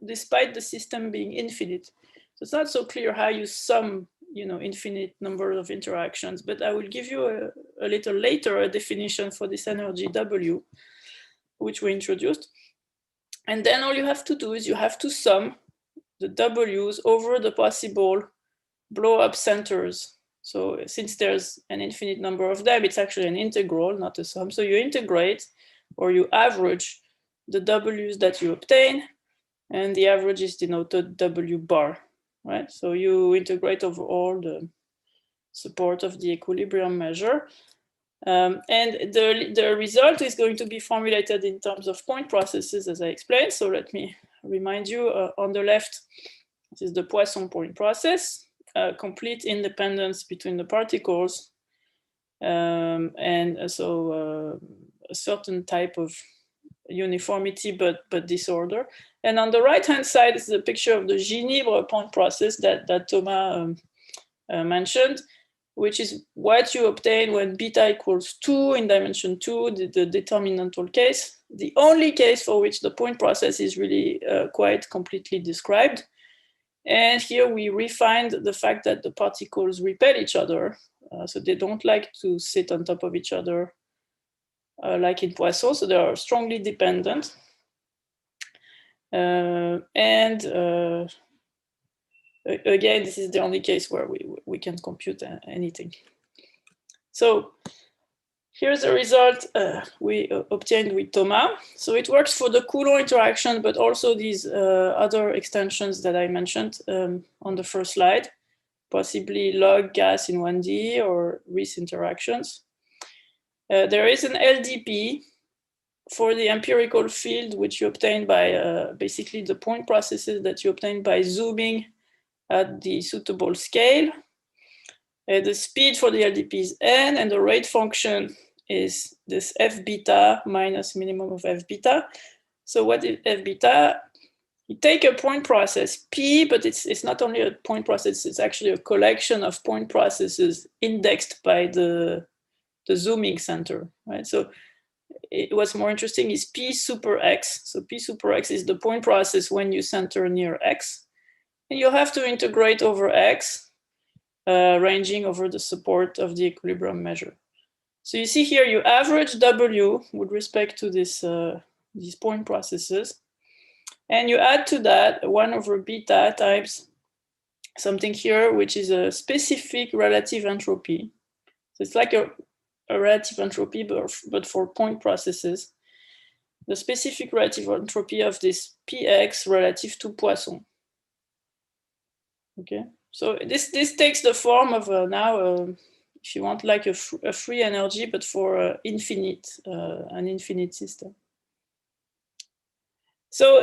despite the system being infinite. So it's not so clear how you sum, infinite number of interactions, but I will give you a little later a definition for this energy W, which we introduced. And then all you have to do is you have to sum the W's over the possible blow-up centers. So since there's an infinite number of them, it's actually an integral, not a sum. So you integrate or you average the W's that you obtain, and the average is denoted W bar. Right, so you integrate over all the support of the equilibrium measure. And the result is going to be formulated in terms of point processes, as I explained. So let me remind you, on the left, this is the Poisson point process, complete independence between the particles, and so a certain type of uniformity, but disorder. And on the right-hand side is the picture of the Ginibre point process that Thomas mentioned, which is what you obtain when beta equals 2 in dimension 2, the determinantal case, the only case for which the point process is really quite completely described. And here we refined the fact that the particles repel each other, so they don't like to sit on top of each other like in Poisson, so they are strongly dependent. Again, this is the only case where we can compute anything. So here's the result we obtained with Thomas. So it works for the Coulomb interaction, but also these other extensions that I mentioned on the first slide, possibly log gas in 1D or Reese interactions. There is an LDP for the empirical field, which you obtain by basically the point processes that you obtain by zooming at the suitable scale. The speed for the LDP is n, and the rate function is this f beta minus minimum of f beta. So what is f beta? You take a point process P, but it's not only a point process, it's actually a collection of point processes indexed by the zooming center, right? So what's more interesting is P super X. So P super X is the point process when you center near X. And you have to integrate over X, ranging over the support of the equilibrium measure. So you see here, you average W with respect to this, these point processes. And you add to that 1 over beta times something here, which is a specific relative entropy. So it's like a relative entropy, but for point processes. The specific relative entropy of this Px relative to Poisson. Okay, so this takes the form of now, if you want, like a free energy, but for an infinite system. So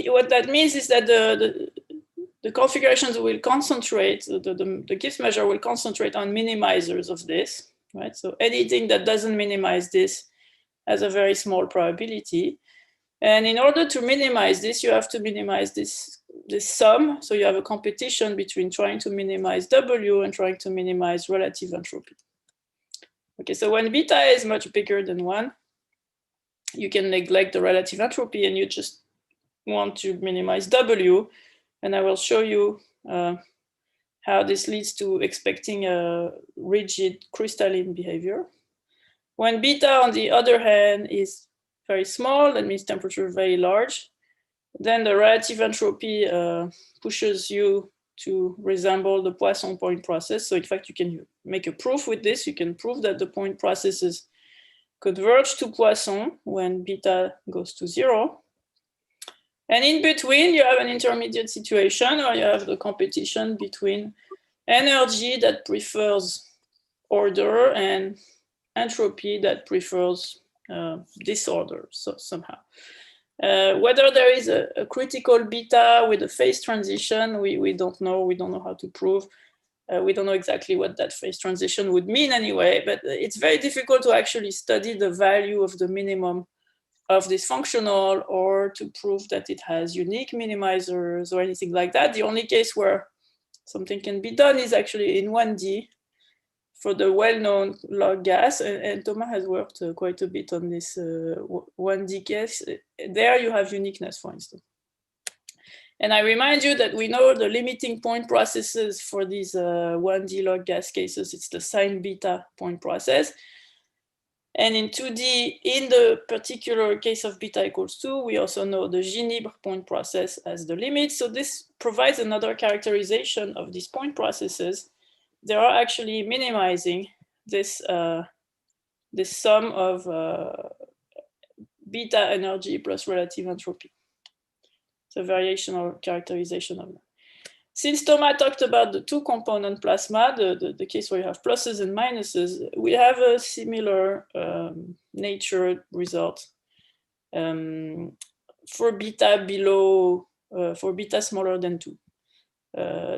what that means is that the configurations will concentrate, the Gibbs measure will concentrate on minimizers of this, right? So anything that doesn't minimize this has a very small probability. And in order to minimize this, you have to minimize this sum. So you have a competition between trying to minimize W and trying to minimize relative entropy. Okay, so when beta is much bigger than 1, you can neglect the relative entropy and you just want to minimize W. And I will show you how this leads to expecting a rigid crystalline behavior. When beta, on the other hand, is very small, that means temperature very large, then the relative entropy pushes you to resemble the Poisson point process. So in fact, you can make a proof with this. You can prove that the point processes converge to Poisson when beta goes to 0. And in between, you have an intermediate situation where you have the competition between energy that prefers order and entropy that prefers disorder, so somehow. Whether there is a critical beta with a phase transition, we don't know. We don't know how to prove. We don't know exactly what that phase transition would mean anyway, but it's very difficult to actually study the value of the minimum of this functional or to prove that it has unique minimizers or anything like that. The only case where something can be done is actually in 1D for the well-known log gas, and Thomas has worked quite a bit on this 1D case. There you have uniqueness, for instance. And I remind you that we know the limiting point processes for these 1D log gas cases. It's the sine beta point process. And in 2D, in the particular case of beta equals 2, we also know the Ginibre point process as the limit. So this provides another characterization of these point processes. They are actually minimizing this, this sum of beta energy plus relative entropy. It's a variational characterization of that. Since Thomas talked about the two-component plasma, the case where you have pluses and minuses, we have a similar nature result for beta below, for beta smaller than 2.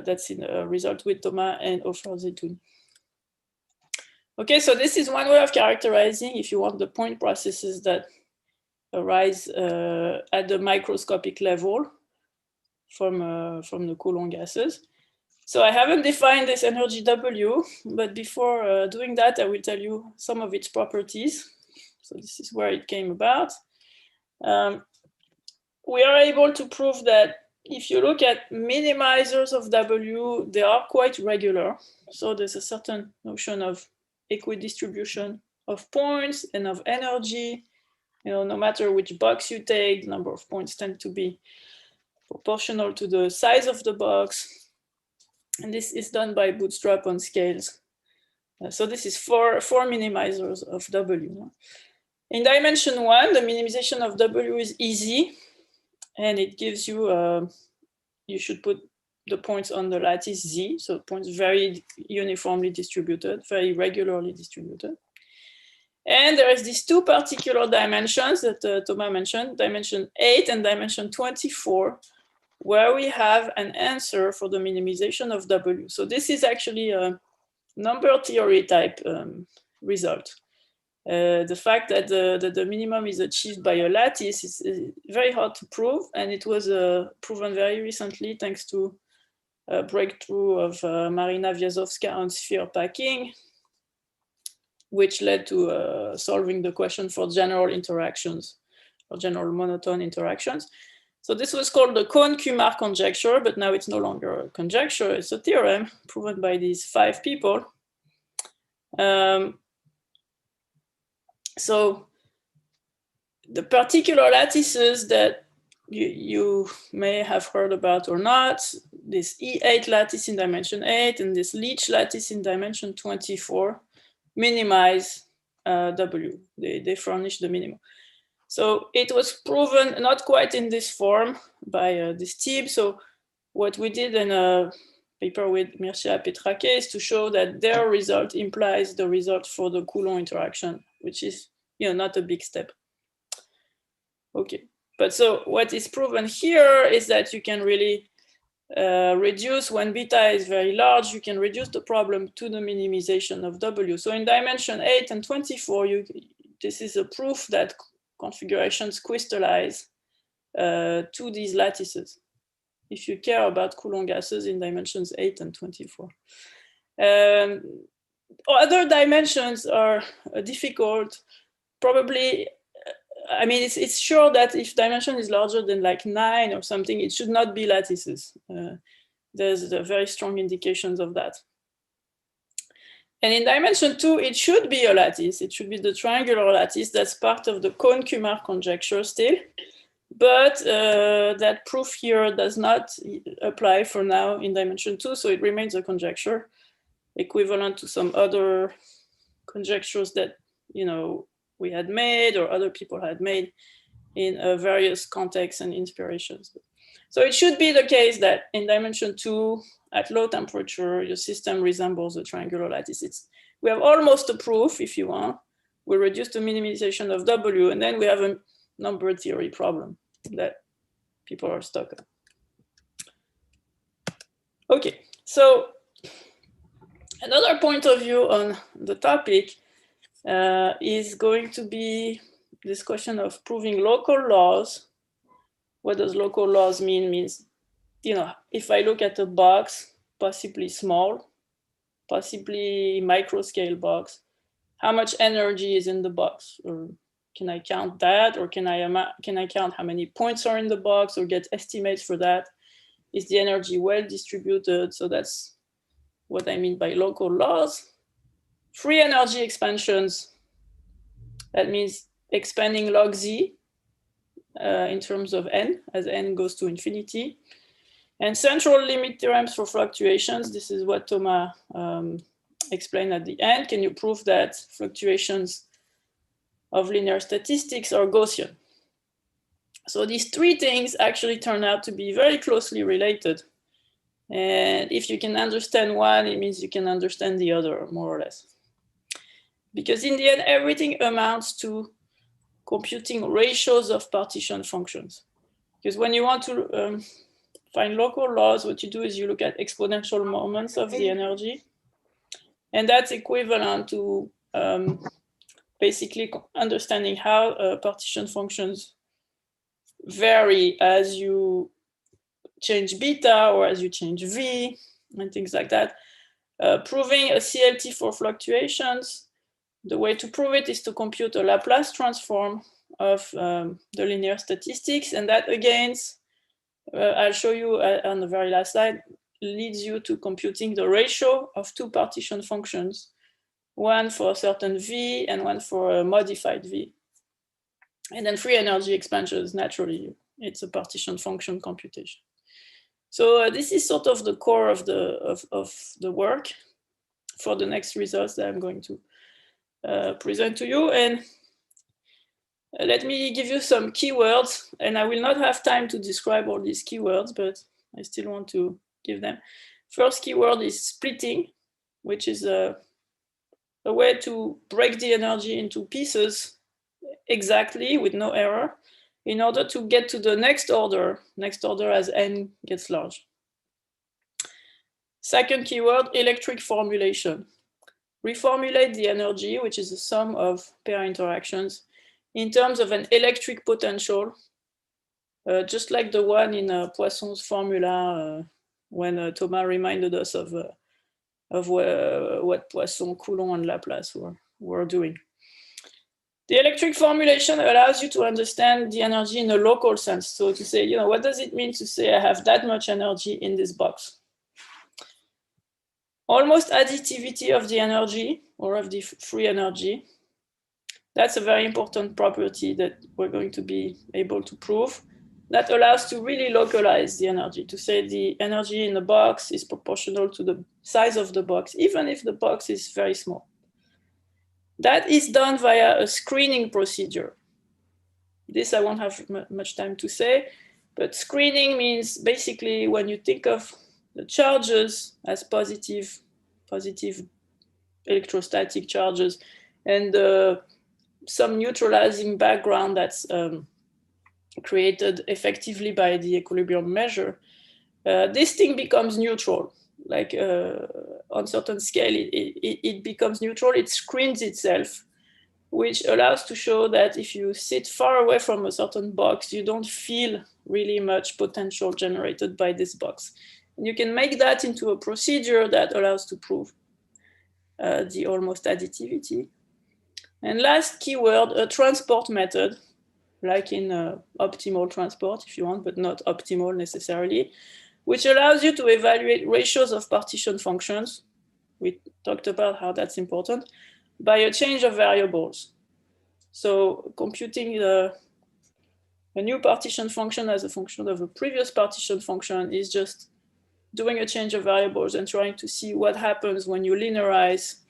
That's in a result with Thomas and Ofer Zetoun. Okay, so this is one way of characterizing, if you want, the point processes that arise at the microscopic level from the Coulomb gases. So I haven't defined this energy W, but before doing that, I will tell you some of its properties. So this is where it came about. We are able to prove that if you look at minimizers of W, they are quite regular. So there's a certain notion of equidistribution of points and of energy. You know, no matter which box you take, the number of points tend to be proportional to the size of the box. And this is done by bootstrap on scales. So this is four minimizers of W. In dimension 1, the minimization of W is easy. And it gives you, you should put the points on the lattice Z. So points very uniformly distributed, very regularly distributed. And there is these two particular dimensions that Thomas mentioned, dimension 8 and dimension 24, where we have an answer for the minimization of W. So this is actually a number theory type result. The fact that the minimum is achieved by a lattice is very hard to prove, and it was proven very recently thanks to a breakthrough of Marina Wiazowska on sphere packing, which led to solving the question for general interactions, or general monotone interactions. So this was called the Cohn-Kumar conjecture, but now it's no longer a conjecture, it's a theorem proven by these 5 people. So the particular lattices that you may have heard about or not, this E8 lattice in dimension 8 and this Leach lattice in dimension 24 minimize W. They furnish the minimum. So it was proven not quite in this form by this team. So what we did in a paper with Mircea Petrache is to show that their result implies the result for the Coulomb interaction, which is, you know, not a big step. Okay, but so what is proven here is that you can really reduce, when beta is very large, you can reduce the problem to the minimization of W. So in dimension 8 and 24, this is a proof that configurations crystallize to these lattices, if you care about Coulomb gases in dimensions 8 and 24. Other dimensions are difficult. Probably, I mean, it's sure that if dimension is larger than like 9 or something, it should not be lattices. There's very strong indications of that. And in dimension 2, it should be a lattice. It should be the triangular lattice. That's part of the Cohn-Kumar conjecture still. But that proof here does not apply for now in dimension 2, so it remains a conjecture equivalent to some other conjectures that, you know, we had made or other people had made in various contexts and inspirations. So it should be the case that in dimension 2, at low temperature, your system resembles a triangular lattice. We have almost a proof, if you want. We reduce the minimization of W, and then we have a number theory problem that people are stuck on. Okay, so Another point of view on the topic is going to be this question of proving local laws. What does local laws mean? Means, you know, if I look at a box, possibly small, possibly micro scale box, how much energy is in the box? Or can I count that? Or can I count how many points are in the box or get estimates for that? Is the energy well distributed? So that's what I mean by local laws. Free energy expansions, that means expanding log z in terms of n, as n goes to infinity. And central limit theorems for fluctuations, this is what Thomas explained at the end. Can you prove that fluctuations of linear statistics are Gaussian? So these three things actually turn out to be very closely related. And if you can understand one, it means you can understand the other, more or less. Because in the end, everything amounts to computing ratios of partition functions. Because when you want to find local laws, what you do is you look at exponential moments of the energy. And that's equivalent to basically understanding how partition functions vary as you change beta or as you change v and things like that. Proving a CLT for fluctuations, the way to prove it is to compute a Laplace transform of the linear statistics. And that again, I'll show you on the very last slide, leads you to computing the ratio of two partition functions, one for a certain v and one for a modified v. And then free energy expansions, naturally, it's a partition function computation. So this is sort of the core of the work for the next results that I'm going to present to you. And let me give you some keywords, and I will not have time to describe all these keywords, but I still want to give them. First keyword is splitting, which is a way to break the energy into pieces exactly with no error in order to get to the next order as n gets large. Second keyword, electric formulation. Reformulate the energy, which is the sum of pair interactions, in terms of an electric potential, just like the one in Poisson's formula when Thomas reminded us of what Poisson, Coulomb, and Laplace were doing. The electric formulation allows you to understand the energy in a local sense. So to say, what does it mean to say I have that much energy in this box? Almost additivity of the energy or of the free energy. That's a very important property that we're going to be able to prove. That allows to really localize the energy, to say the energy in the box is proportional to the size of the box, even if the box is very small. That is done via a screening procedure. This I won't have much time to say, but screening means basically when you think of the charges as positive electrostatic charges and some neutralizing background that's created effectively by the equilibrium measure, this thing becomes neutral. Like on certain scale, it becomes neutral, it screens itself, which allows to show that if you sit far away from a certain box, you don't feel really much potential generated by this box. And you can make that into a procedure that allows to prove the almost additivity. And last keyword, a transport method, like in optimal transport, if you want, but not optimal necessarily, which allows you to evaluate ratios of partition functions. We talked about how that's important, by a change of variables. So computing a new partition function as a function of a previous partition function is just doing a change of variables and trying to see what happens when you linearize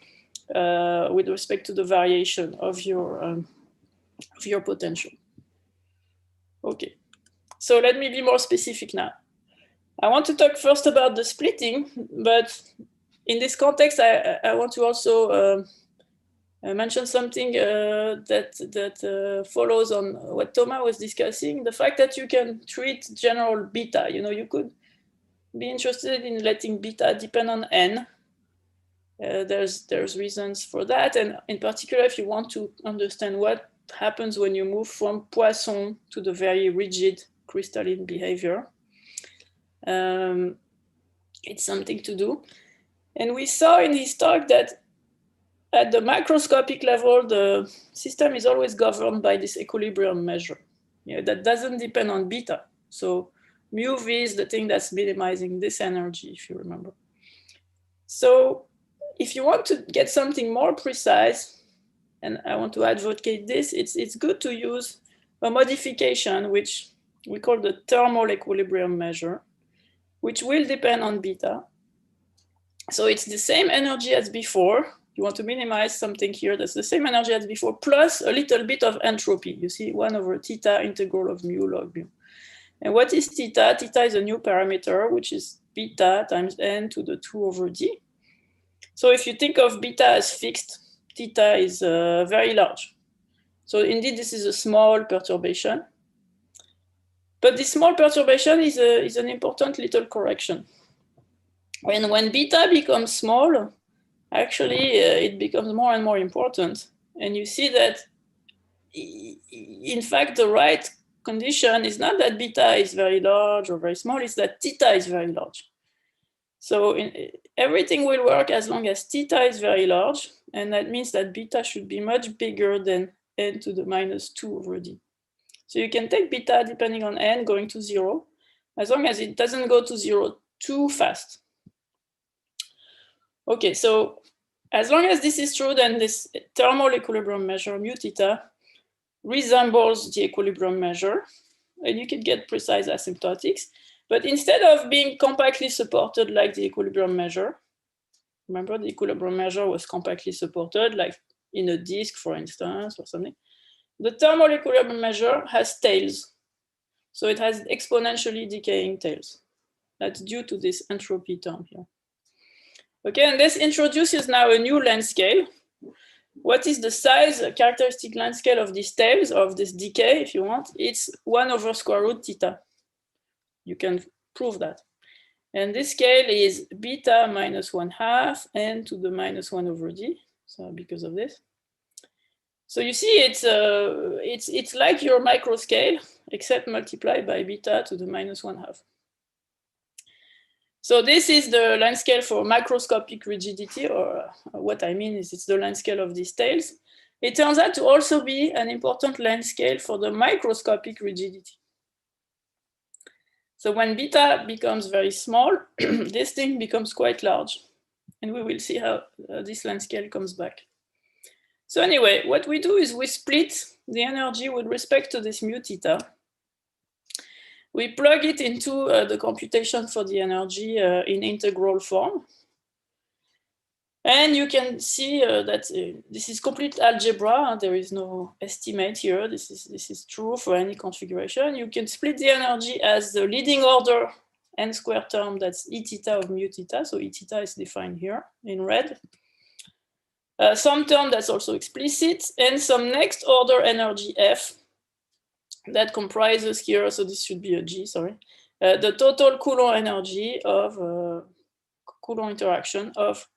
with respect to the variation of your potential. Okay, so let me be more specific now. I want to talk first about the splitting, but in this context, I want to also mention something that follows on what Thomas was discussing, the fact that you can treat general beta. You could be interested in letting beta depend on n. There's reasons for that. And in particular, if you want to understand what happens when you move from Poisson to the very rigid crystalline behavior, it's something to do. And we saw in his talk that at the macroscopic level, the system is always governed by this equilibrium measure. That doesn't depend on beta. So mu v is the thing that's minimizing this energy, if you remember. So if you want to get something more precise, and I want to advocate this, it's good to use a modification, which we call the thermal equilibrium measure, which will depend on beta. So it's the same energy as before. You want to minimize something here that's the same energy as before, plus a little bit of entropy. You see 1 over theta integral of mu log mu. And what is theta? Theta is a new parameter, which is beta times n to the 2 over d. So if you think of beta as fixed, theta is very large. So indeed, this is a small perturbation. But this small perturbation is an important little correction. When beta becomes small, actually, it becomes more and more important. And you see that, in fact, the right condition is not that beta is very large or very small, it's that theta is very large. So everything will work as long as theta is very large. And that means that beta should be much bigger than n to the minus 2 over d. So you can take beta depending on n going to 0, as long as it doesn't go to 0 too fast. Okay, so as long as this is true, then this thermal equilibrium measure, mu theta, resembles the equilibrium measure, and you can get precise asymptotics. But instead of being compactly supported like the equilibrium measure, remember the equilibrium measure was compactly supported, like in a disk, for instance, or something. The thermal equilibrium measure has tails. So it has exponentially decaying tails. That's due to this entropy term here. Okay, and this introduces now a new length scale. What is the size, characteristic length scale of these tails, of this decay, if you want? It's 1 over square root theta. You can prove that. And this scale is beta minus 1/2 n to the minus 1 over d. So because of this. So you see, it's like your micro scale, except multiplied by beta to the minus 1/2. So this is the length scale for macroscopic rigidity, or what I mean is it's the length scale of these tails. It turns out to also be an important length scale for the microscopic rigidity. So when beta becomes very small, this thing becomes quite large. And we will see how this length scale comes back. So anyway, what we do is we split the energy with respect to this mu theta. We plug it into the computation for the energy in integral form. And you can see that this is complete algebra. There is no estimate here. This is true for any configuration. You can split the energy as the leading order n squared term, that's E theta of mu theta. So E theta is defined here in red. Some term that's also explicit, and some next order energy F that comprises here, so this should be a G, sorry, the total Coulomb energy of Coulomb interaction of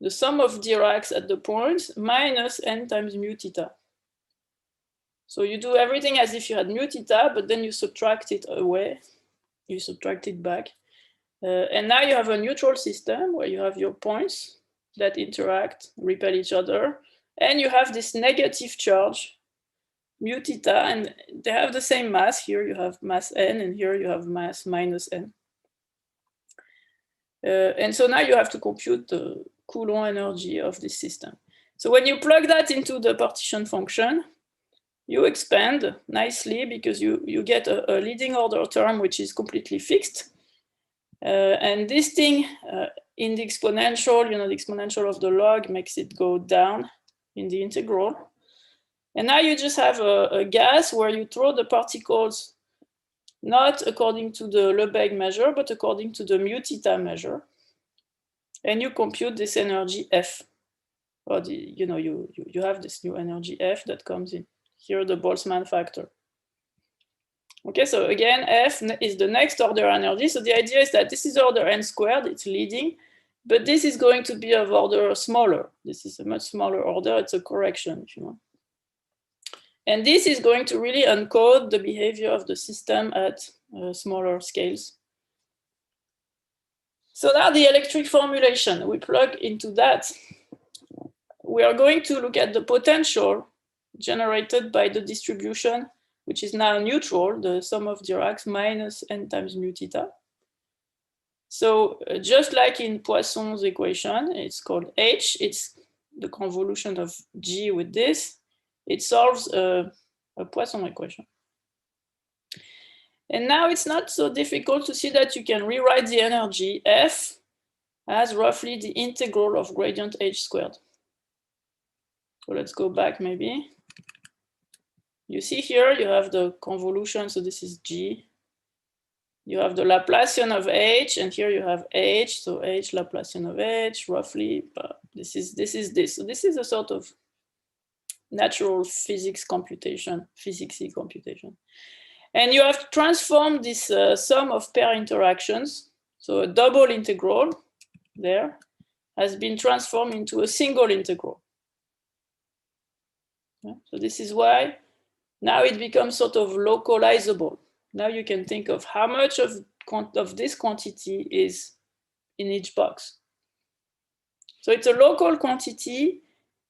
the sum of Dirac's at the points minus n times mu theta. So you do everything as if you had mu theta, but then you subtract it away, you subtract it back. And now you have a neutral system where you have your points that interact, repel each other, and you have this negative charge, mu theta, and they have the same mass. Here you have mass n, and here you have mass minus n. And so now you have to compute the Coulomb energy of this system. So when you plug that into the partition function, you expand nicely because you get a leading order term which is completely fixed. And this thing in the exponential, the exponential of the log makes it go down in the integral. And now you just have a gas where you throw the particles not according to the Lebesgue measure, but according to the mu theta measure. And you compute this energy F. Or you have this new energy F that comes in. Here, the Boltzmann factor. Okay, so again, F is the next order energy. So the idea is that this is order n squared, it's leading, But this is going to be of order smaller. This is a much smaller order. It's a correction, if you want. And this is going to really encode the behavior of the system at smaller scales. So now the electric formulation, we plug into that. We are going to look at the potential generated by the distribution, which is now neutral, the sum of Dirac's minus n times mu theta. So just like in Poisson's equation, it's called H, it's the convolution of G with this. It solves a Poisson equation. And now it's not so difficult to see that you can rewrite the energy F as roughly the integral of gradient H squared. So let's go back maybe. You see here, you have the convolution, so this is G. You have the Laplacian of H, and here you have H, so H Laplacian of H, roughly, but this is this. So this is a sort of natural physics computation, physicsy computation. And you have to transform this sum of pair interactions. So a double integral there has been transformed into a single integral. Yeah? So this is why now it becomes sort of localizable. Now you can think of how much of this quantity is in each box. So it's a local quantity,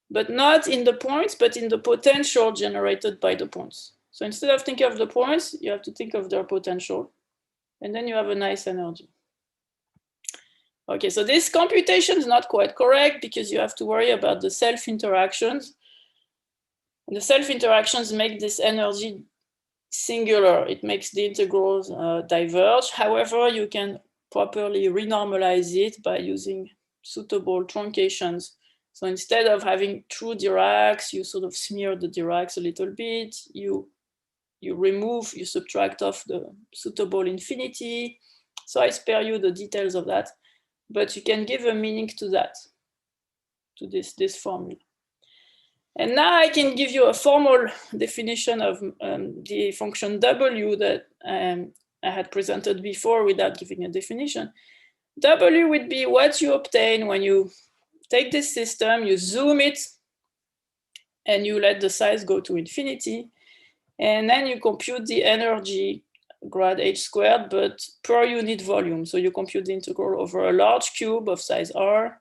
but not in the points, but in the potential generated by the points. So instead of thinking of the points, you have to think of their potential. And then you have a nice energy. Okay, so this computation is not quite correct because you have to worry about the self-interactions. And the self-interactions make this energy singular. It makes the integrals diverge. However, you can properly renormalize it by using suitable truncations. So instead of having true Diracs, you sort of smear the Diracs a little bit. You subtract off the suitable infinity. So I spare you the details of that, but you can give a meaning to that, to this formula. And now I can give you a formal definition of the function W that I had presented before without giving a definition. W would be what you obtain when you take this system, you zoom it, and you let the size go to infinity. And then you compute the energy grad H squared, but per unit volume. So you compute the integral over a large cube of size R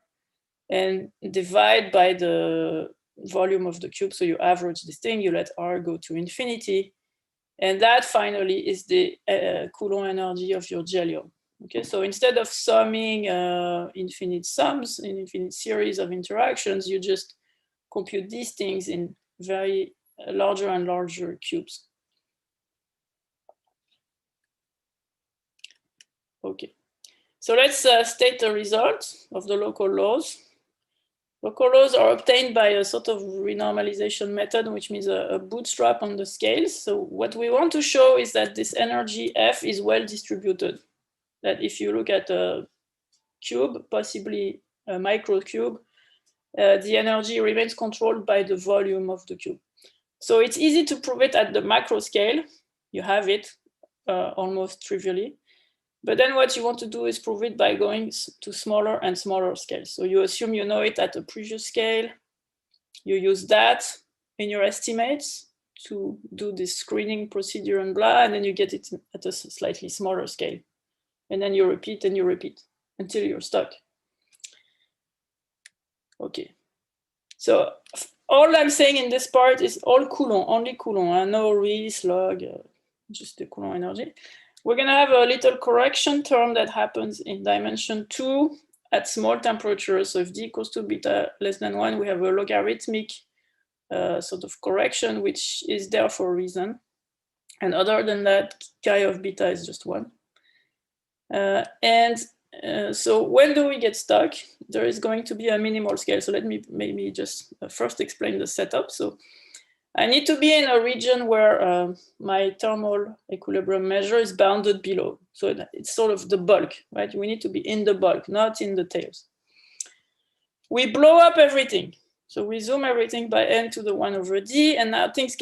and divide by the volume of the cube. So you average this thing, you let R go to infinity. And that finally is the Coulomb energy of your gellium. Okay, so instead of summing infinite sums in infinite series of interactions, you just compute these things in very larger and larger cubes. Okay, so let's state the results of the local laws. Local laws are obtained by a sort of renormalization method, which means a bootstrap on the scales. So what we want to show is that this energy F is well distributed. That if you look at a cube, possibly a microcube, the energy remains controlled by the volume of the cube. So it's easy to prove it at the macro scale. You have it almost trivially. But then what you want to do is prove it by going to smaller and smaller scales. So you assume you know it at a previous scale. You use that in your estimates to do this screening procedure and blah, and then you get it at a slightly smaller scale. And then you repeat and you repeat until you're stuck. Okay. So all I'm saying in this part is all Coulomb, only Coulomb, no Rees, log, just the Coulomb energy. We're going to have a little correction term that happens in dimension 2 at small temperatures. So if d equals to beta less than 1, we have a logarithmic sort of correction, which is there for a reason. And other than that, chi of beta is just 1. So when do we get stuck? There is going to be a minimal scale. So let me maybe just first explain the setup. So I need to be in a region where my thermal equilibrium measure is bounded below. So it's sort of the bulk, right? We need to be in the bulk, not in the tails. We blow up everything. So we zoom everything by n to the 1 over d, and now things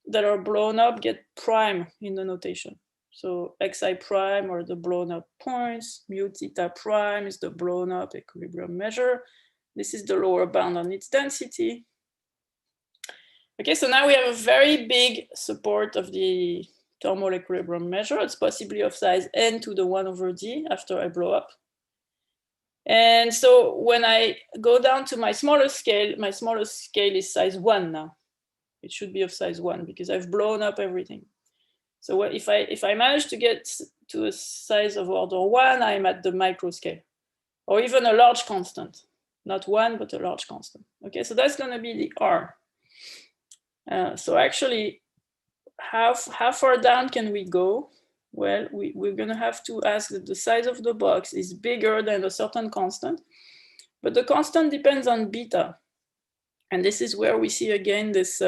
that are blown up get prime in the notation. So xi prime are the blown up points, mu theta prime is the blown up equilibrium measure. This is the lower bound on its density. Okay, so now we have a very big support of the thermal equilibrium measure. It's possibly of size n to the 1/d after I blow up. And so when I go down to my smallest scale is size 1 now. It should be of size 1 because I've blown up everything. So if I manage to get to a size of order 1, I'm at the micro scale, or even a large constant. Not 1, but a large constant. Okay, so that's going to be the R. So actually, how far down can we go? Well, we're going to have to ask that the size of the box is bigger than a certain constant, but the constant depends on beta. And this is where we see again this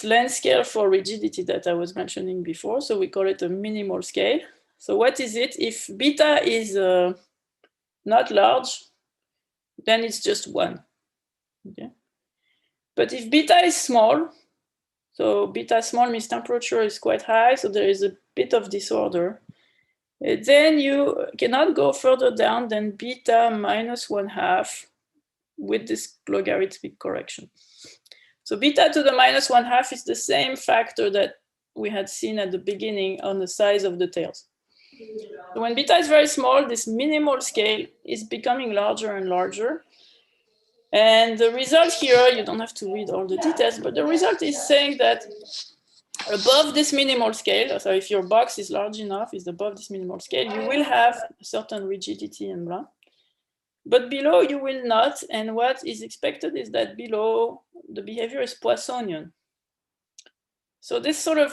length scale for rigidity that I was mentioning before. So we call it a minimal scale. So what is it? If beta is not large, then it's just 1. Okay? But if beta is small, so beta small means temperature is quite high, so there is a bit of disorder, then you cannot go further down than beta minus 1/2 with this logarithmic correction. So beta to the minus 1/2 is the same factor that we had seen at the beginning on the size of the tails. So when beta is very small, this minimal scale is becoming larger and larger. And the result here, you don't have to read all the details, but the result is saying that above this minimal scale, so if your box is large enough, is above this minimal scale, you will have a certain rigidity and blah. But below you will not, and what is expected is that below the behavior is Poissonian. So this sort of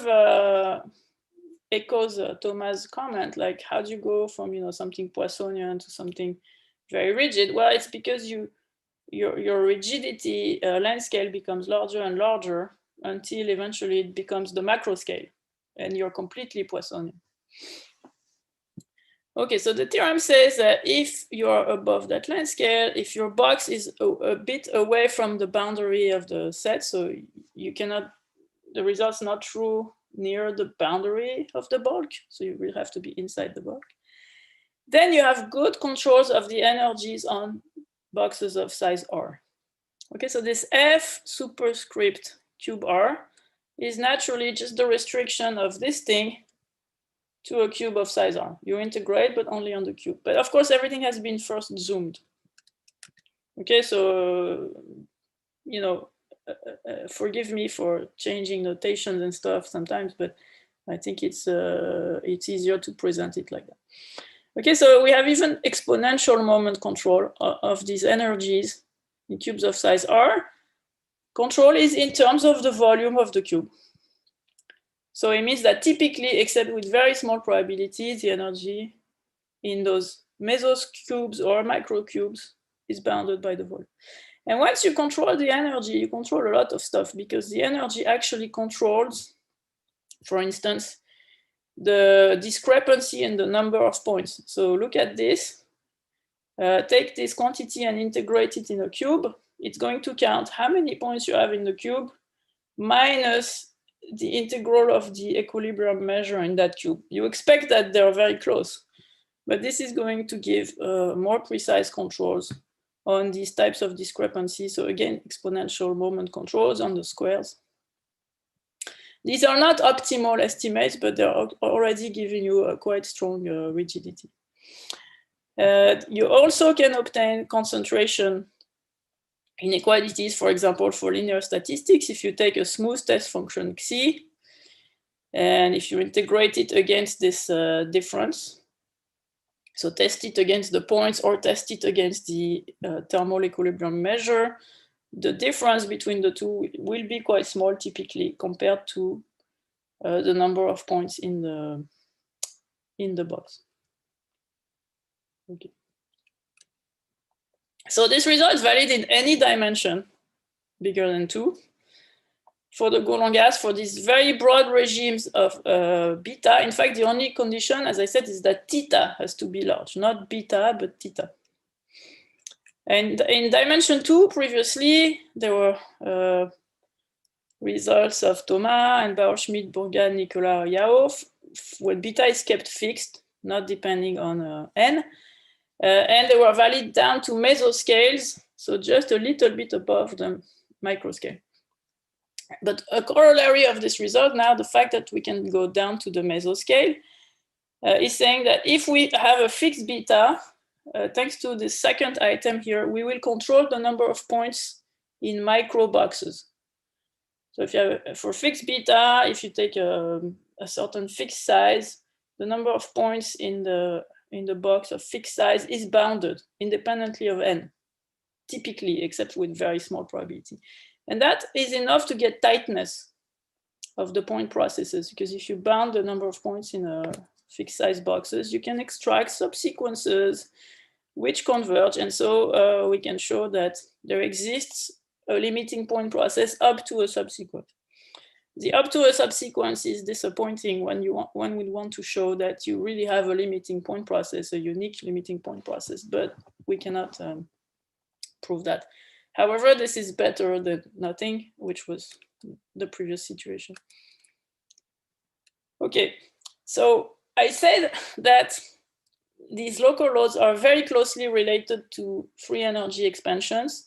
echoes Thomas' comment, like how do you go from something Poissonian to something very rigid? Well, it's because your rigidity length scale becomes larger and larger until eventually it becomes the macro scale, and you're completely Poissonian. Okay, so the theorem says that if you're above that length scale, if your box is a bit away from the boundary of the set, so you cannot, the result's not true near the boundary of the bulk, so you will have to be inside the bulk, then you have good controls of the energies on boxes of size R. Okay, so this F superscript cube R is naturally just the restriction of this thing to a cube of size R. You integrate, but only on the cube. But of course, everything has been first zoomed. Okay, so, forgive me for changing notations and stuff sometimes, but I think it's easier to present it like that. Okay, so we have even exponential moment control of these energies in cubes of size R. Control is in terms of the volume of the cube. So it means that typically, except with very small probabilities, the energy in those mesos cubes or microcubes is bounded by the volume. And once you control the energy, you control a lot of stuff, because the energy actually controls, for instance, the discrepancy in the number of points. So look at this. Take this quantity and integrate it in a cube. It's going to count how many points you have in the cube minus the integral of the equilibrium measure in that cube. You expect that they're very close, but this is going to give more precise controls on these types of discrepancies. So again, exponential moment controls on the squares. These are not optimal estimates, but they're already giving you a quite strong rigidity. You also can obtain concentration inequalities, for example, for linear statistics. If you take a smooth test function xi, and if you integrate it against this difference, so test it against the points or test it against the thermal equilibrium measure, the difference between the two will be quite small typically compared to the number of points in the box. Okay. So this result is valid in any dimension bigger than 2 for the Coulomb gas for these very broad regimes of beta. In fact, the only condition, as I said, is that theta has to be large, not beta, but theta. And in dimension 2, previously, there were results of Thomas and Bauer, Schmidt, Burgan, Nicolas, Yao when beta is kept fixed, not depending on n. And they were valid down to mesoscales, so just a little bit above the microscale. But a corollary of this result now, the fact that we can go down to the mesoscale, is saying that if we have a fixed beta, thanks to the second item here, we will control the number of points in micro boxes. So if you have for fixed beta, if you take a certain fixed size, the number of points in the box of fixed size is bounded independently of n, typically, except with very small probability. And that is enough to get tightness of the point processes, because if you bound the number of points in a fixed size boxes, you can extract subsequences which converge. And so we can show that there exists a limiting point process up to a subsequent. The up to a subsequence is disappointing when one would want to show that you really have a limiting point process, a unique limiting point process, but we cannot prove that. However, this is better than nothing, which was the previous situation. Okay, so I said that these local loads are very closely related to free energy expansions.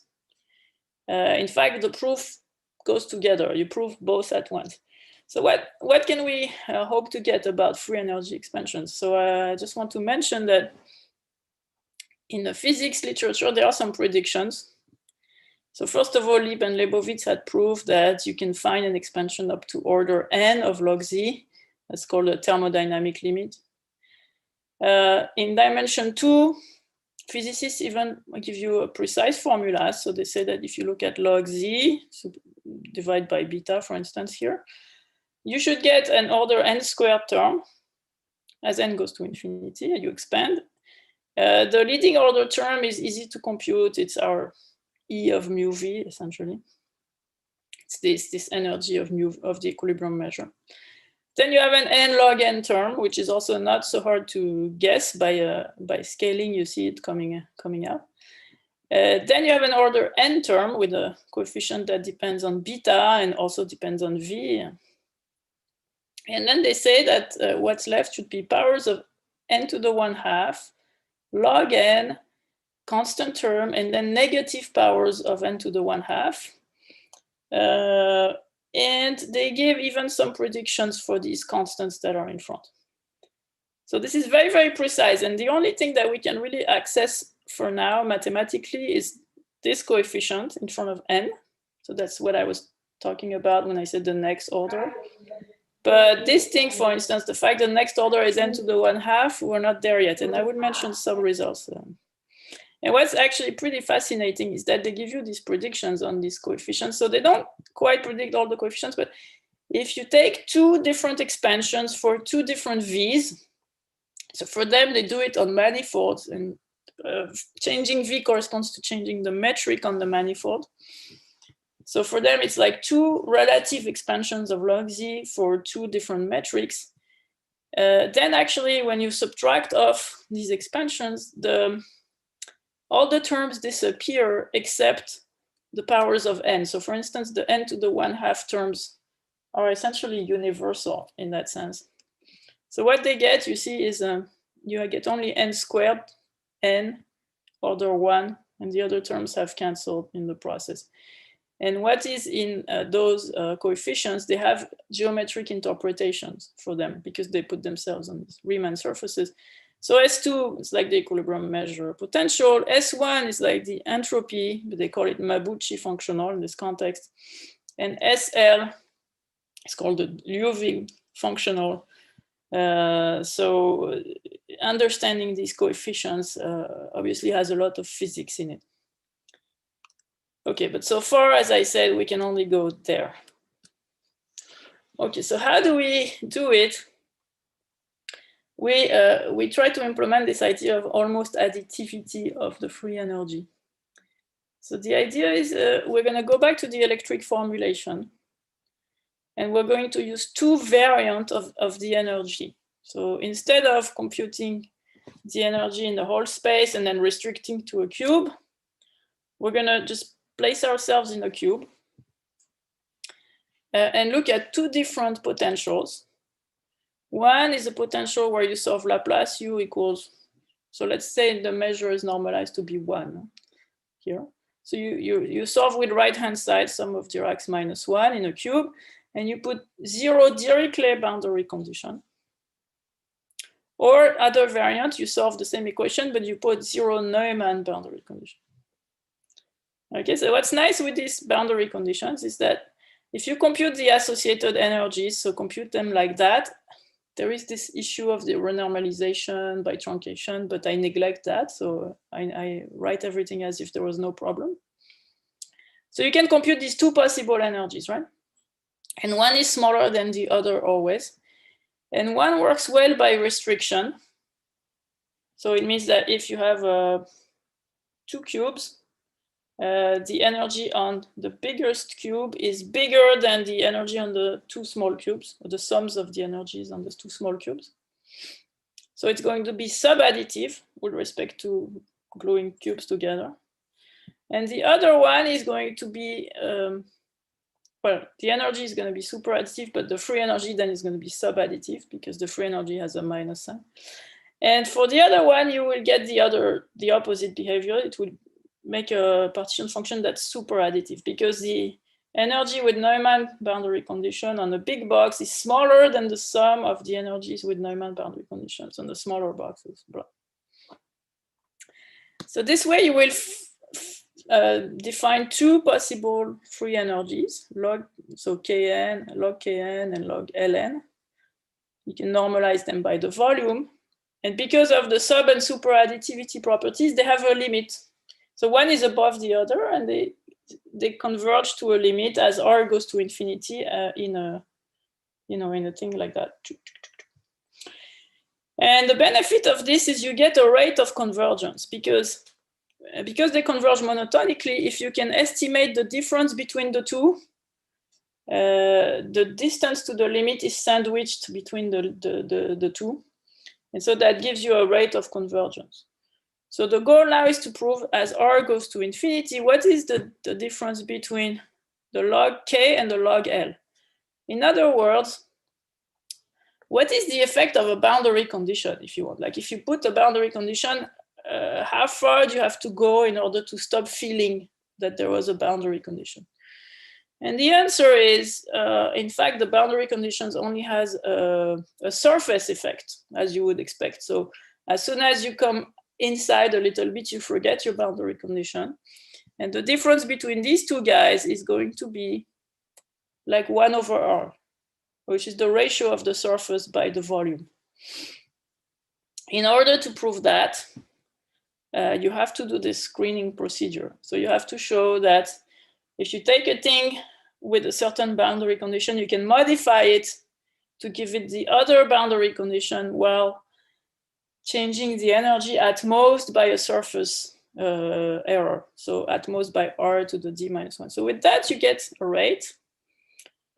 In fact, the proof goes together. You prove both at once. So what can we hope to get about free energy expansions? So I just want to mention that in the physics literature, there are some predictions. So first of all, Lieb and Leibowitz had proved that you can find an expansion up to order n of log z. That's called a thermodynamic limit. In dimension 2, physicists even give you a precise formula. So they say that if you look at log z, so divide by beta, for instance, here, you should get an order n squared term as n goes to infinity, and you expand. The leading order term is easy to compute. It's our E of mu v, essentially. It's this energy of mu of the equilibrium measure. Then you have an n log n term, which is also not so hard to guess by scaling. You see it coming out. Then you have an order n term with a coefficient that depends on beta and also depends on v. And then they say that what's left should be powers of n to the 1/2 log n constant term, and then negative powers of n to the 1/2. And they give even some predictions for these constants that are in front. So this is very, very precise. And the only thing that we can really access for now mathematically is this coefficient in front of n. So that's what I was talking about when I said the next order. But this thing, for instance, the fact that next order is n to the 1/2, we're not there yet. And I would mention some results. And what's actually pretty fascinating is that they give you these predictions on these coefficients. So they don't quite predict all the coefficients, but if you take two different expansions for two different v's, so for them, they do it on manifolds, and changing v corresponds to changing the metric on the manifold. So for them, it's like two relative expansions of log z for two different metrics. Then actually, when you subtract off these expansions, all the terms disappear except the powers of n. So for instance, the n to the 1/2 terms are essentially universal in that sense. So what they get, you see, is you get only n squared, n, order 1, and the other terms have canceled in the process. And what is in those coefficients, they have geometric interpretations for them because they put themselves on these Riemann surfaces. So S2 is like the equilibrium measure potential. S1 is like the entropy, but they call it Mabuchi functional in this context. And SL is called the Liouville functional. So understanding these coefficients obviously has a lot of physics in it. Okay, but so far, as I said, we can only go there. Okay, so how do we do it? We try to implement this idea of almost additivity of the free energy. So the idea is we're going to go back to the electric formulation, and we're going to use two variants of the energy. So instead of computing the energy in the whole space and then restricting to a cube, we're going to just place ourselves in a cube and look at two different potentials. One is a potential where you solve Laplace U equals, so let's say the measure is normalized to be 1 here. So you solve with right-hand side sum of Dirac's minus 1 in a cube, and you put 0 Dirichlet boundary condition. Or other variant, you solve the same equation, but you put 0 Neumann boundary condition. Okay, so what's nice with these boundary conditions is that if you compute the associated energies, so compute them like that, there is this issue of the renormalization by truncation, but I neglect that. So I write everything as if there was no problem. So you can compute these two possible energies, right? And one is smaller than the other always. And one works well by restriction. So it means that if you have 2 cubes, the energy on the biggest cube is bigger than the energy on the 2 small cubes, or the sums of the energies on the 2 small cubes. So it's going to be subadditive with respect to gluing cubes together. And the other one is going to be, well, the energy is going to be superadditive, but the free energy then is going to be subadditive because the free energy has a minus sign. And for the other one, you will get the opposite behavior. It will make a partition function that's super additive because the energy with Neumann boundary condition on a big box is smaller than the sum of the energies with Neumann boundary conditions on the smaller boxes. So this way you will define 2 possible free energies, log Kn, and log Ln. You can normalize them by the volume. And because of the sub and superadditivity properties, they have a limit. So one is above the other, and they converge to a limit as r goes to infinity in a thing like that. And the benefit of this is you get a rate of convergence because they converge monotonically. If you can estimate the difference between the two, the distance to the limit is sandwiched between the two, and so that gives you a rate of convergence. So the goal now is to prove as r goes to infinity, what is the difference between the log k and the log L? In other words, what is the effect of a boundary condition, if you want? Like if you put a boundary condition, how far do you have to go in order to stop feeling that there was a boundary condition? And the answer is, in fact, the boundary conditions only has a surface effect, as you would expect. So as soon as you come inside a little bit, you forget your boundary condition. And the difference between these two guys is going to be like 1 over r, which is the ratio of the surface by the volume. In order to prove that, you have to do this screening procedure. So you have to show that if you take a thing with a certain boundary condition, you can modify it to give it the other boundary condition while changing the energy at most by a surface error. So at most by r to the d minus 1. So with that, you get a rate.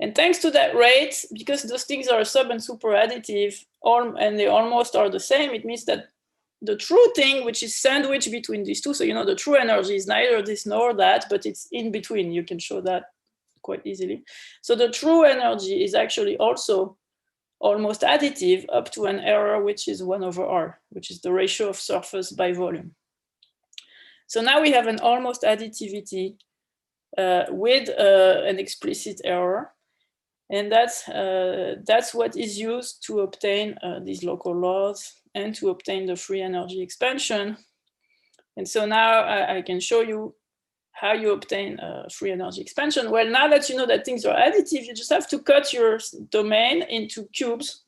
And thanks to that rate, because those things are sub and super additive, and they almost are the same, it means that the true thing, which is sandwiched between these two, so the true energy is neither this nor that, but it's in between. You can show that quite easily. So the true energy is actually also almost additive up to an error which is 1 over r, which is the ratio of surface by volume. So now we have an almost additivity with an explicit error. And that's what is used to obtain these local laws and to obtain the free energy expansion. And so now I can show you how you obtain free energy expansion. Well, now that you know that things are additive, you just have to cut your domain into cubes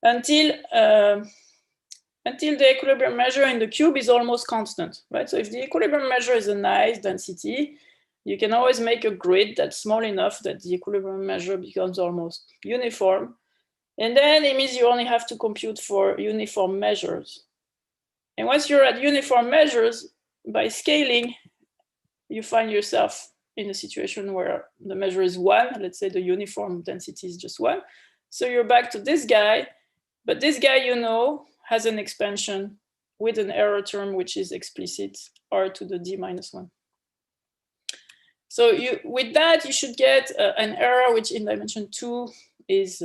until the equilibrium measure in the cube is almost constant, right? So if the equilibrium measure is a nice density, you can always make a grid that's small enough that the equilibrium measure becomes almost uniform. And then it means you only have to compute for uniform measures. And once you're at uniform measures, by scaling, you find yourself in a situation where the measure is 1. Let's say the uniform density is just 1. So you're back to this guy. But this guy, has an expansion with an error term, which is explicit, r to the d minus 1. So with that, you should get an error, which in dimension 2 is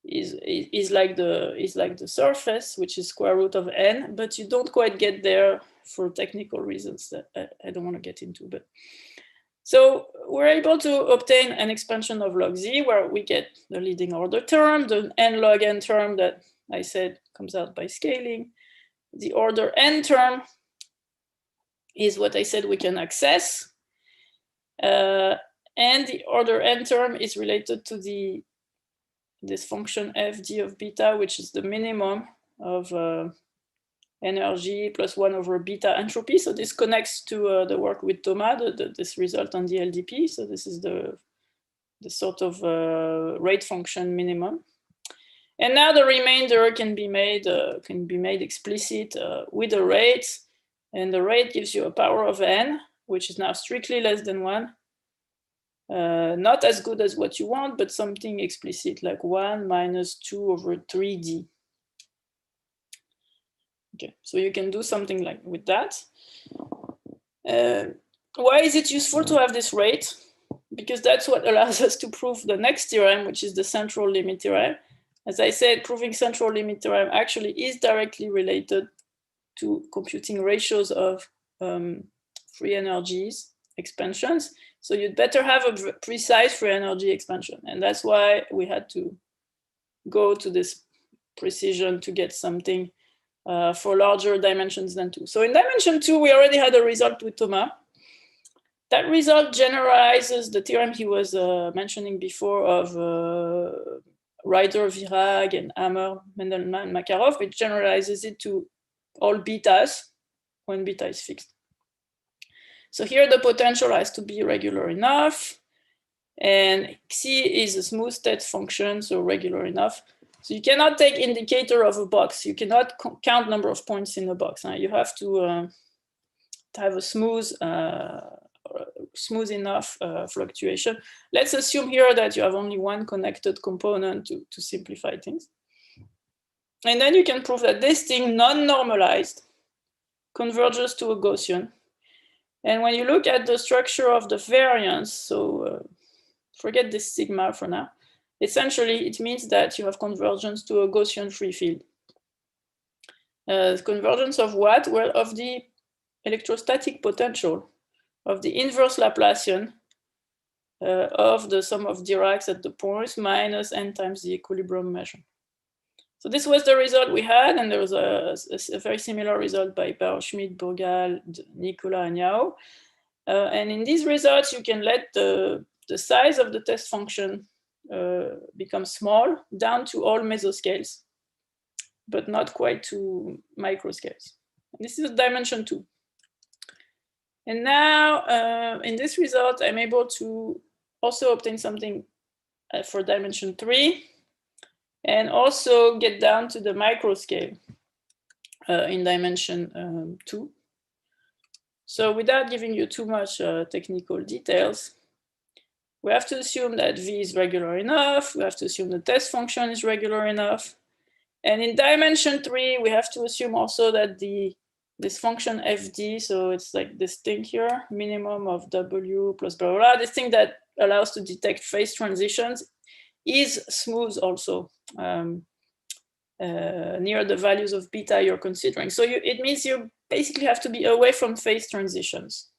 is like the surface, which is square root of n, but you don't quite get there for technical reasons that I don't want to get into. But so we're able to obtain an expansion of log z where we get the leading order term, the n log n term that I said comes out by scaling. The order n term is what I said we can access. And the order n term is related to this function f d of beta, which is the minimum of energy plus 1 over beta entropy. So this connects to the work with Thomas, this result on the LDP. So this is the sort of rate function minimum. And now the remainder can be made explicit with a rate. And the rate gives you a power of n, which is now strictly less than 1. Not as good as what you want, but something explicit like 1 minus 2 over 3d. Okay, so you can do something like with that. Why is it useful to have this rate? Because that's what allows us to prove the next theorem, which is the central limit theorem. As I said, proving central limit theorem actually is directly related to computing ratios of free energies expansions. So you'd better have a precise free energy expansion. And that's why we had to go to this precision to get something for larger dimensions than 2. So in dimension 2, we already had a result with Thomas. That result generalizes the theorem he was mentioning before of Ryder, Virag, and Hammer, Mendelman, Makarov, which generalizes it to all betas when beta is fixed. So here the potential has to be regular enough, and C is a smooth state function, so regular enough. So you cannot take indicator of a box. You cannot count number of points in the box. You have to have a smooth enough fluctuation. Let's assume here that you have only one connected component to simplify things. And then you can prove that this thing, non-normalized, converges to a Gaussian. And when you look at the structure of the variance, so forget this sigma for now, essentially it means that you have convergence to a Gaussian free field. Convergence of what? Well, of the electrostatic potential of the inverse Laplacian of the sum of Dirac's at the points minus n times the equilibrium measure. So this was the result we had, and there was a very similar result by Schmidt, Burgal, Nicola, and Yao. And in these results, you can let the size of the test function become small down to all mesoscales, but not quite to microscales. And this is dimension 2. And now in this result, I'm able to also obtain something for dimension 3 and also get down to the microscale in dimension 2. So without giving you too much technical details, we have to assume that V is regular enough. We have to assume the test function is regular enough. And in dimension 3, we have to assume also that this function fd, so it's like this thing here, minimum of w plus blah, blah, blah, this thing that allows to detect phase transitions is smooth also near the values of beta you're considering. So it means you basically have to be away from phase transitions.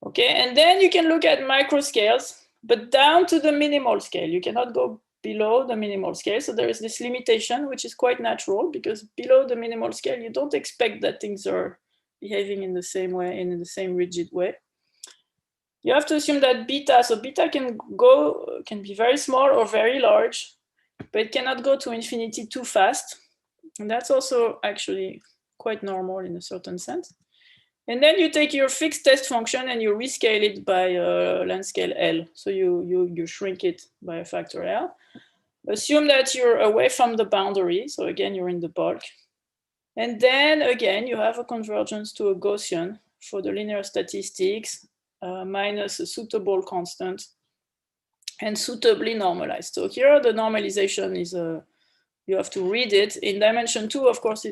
Okay, and then you can look at microscales, but down to the minimal scale. You cannot go below the minimal scale. So there is this limitation, which is quite natural, because below the minimal scale, you don't expect that things are behaving in the same way, in the same rigid way. You have to assume that beta, so beta can be very small or very large, but it cannot go to infinity too fast. And that's also actually quite normal in a certain sense. And then you take your fixed test function and you rescale it by length scale L. So you shrink it by a factor L. Assume that you're away from the boundary. So again, you're in the bulk. And then again, you have a convergence to a Gaussian for the linear statistics minus a suitable constant and suitably normalized. So here the normalization is, you have to read it. In dimension 2, of course,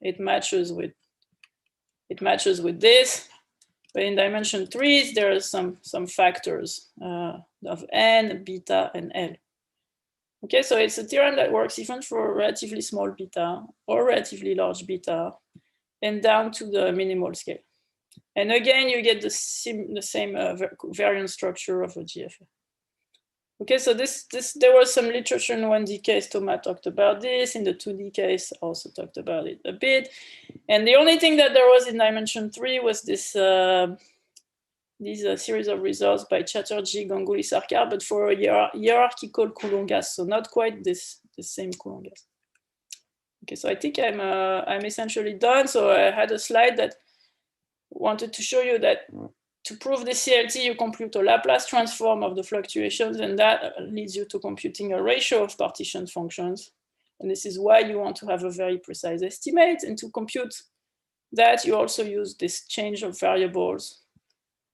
it matches with this, but in dimension 3, there are some factors of n, beta, and L. Okay, so it's a theorem that works even for relatively small beta or relatively large beta and down to the minimal scale. And again, you get the same variance structure of a GFA. Okay, so there was some literature in 1D case. Thomas talked about this. In the 2D case, also talked about it a bit. And the only thing that there was in dimension 3 was this series of results by Chatterjee, Ganguly, Sarkar, but for a hierarchical Coulomb gas, so not quite the same Coulomb gas. Okay, so I think I'm essentially done. So I had a slide that wanted to show you that to prove the CLT, you compute a Laplace transform of the fluctuations, and that leads you to computing a ratio of partition functions. And this is why you want to have a very precise estimate. And to compute that, you also use this change of variables,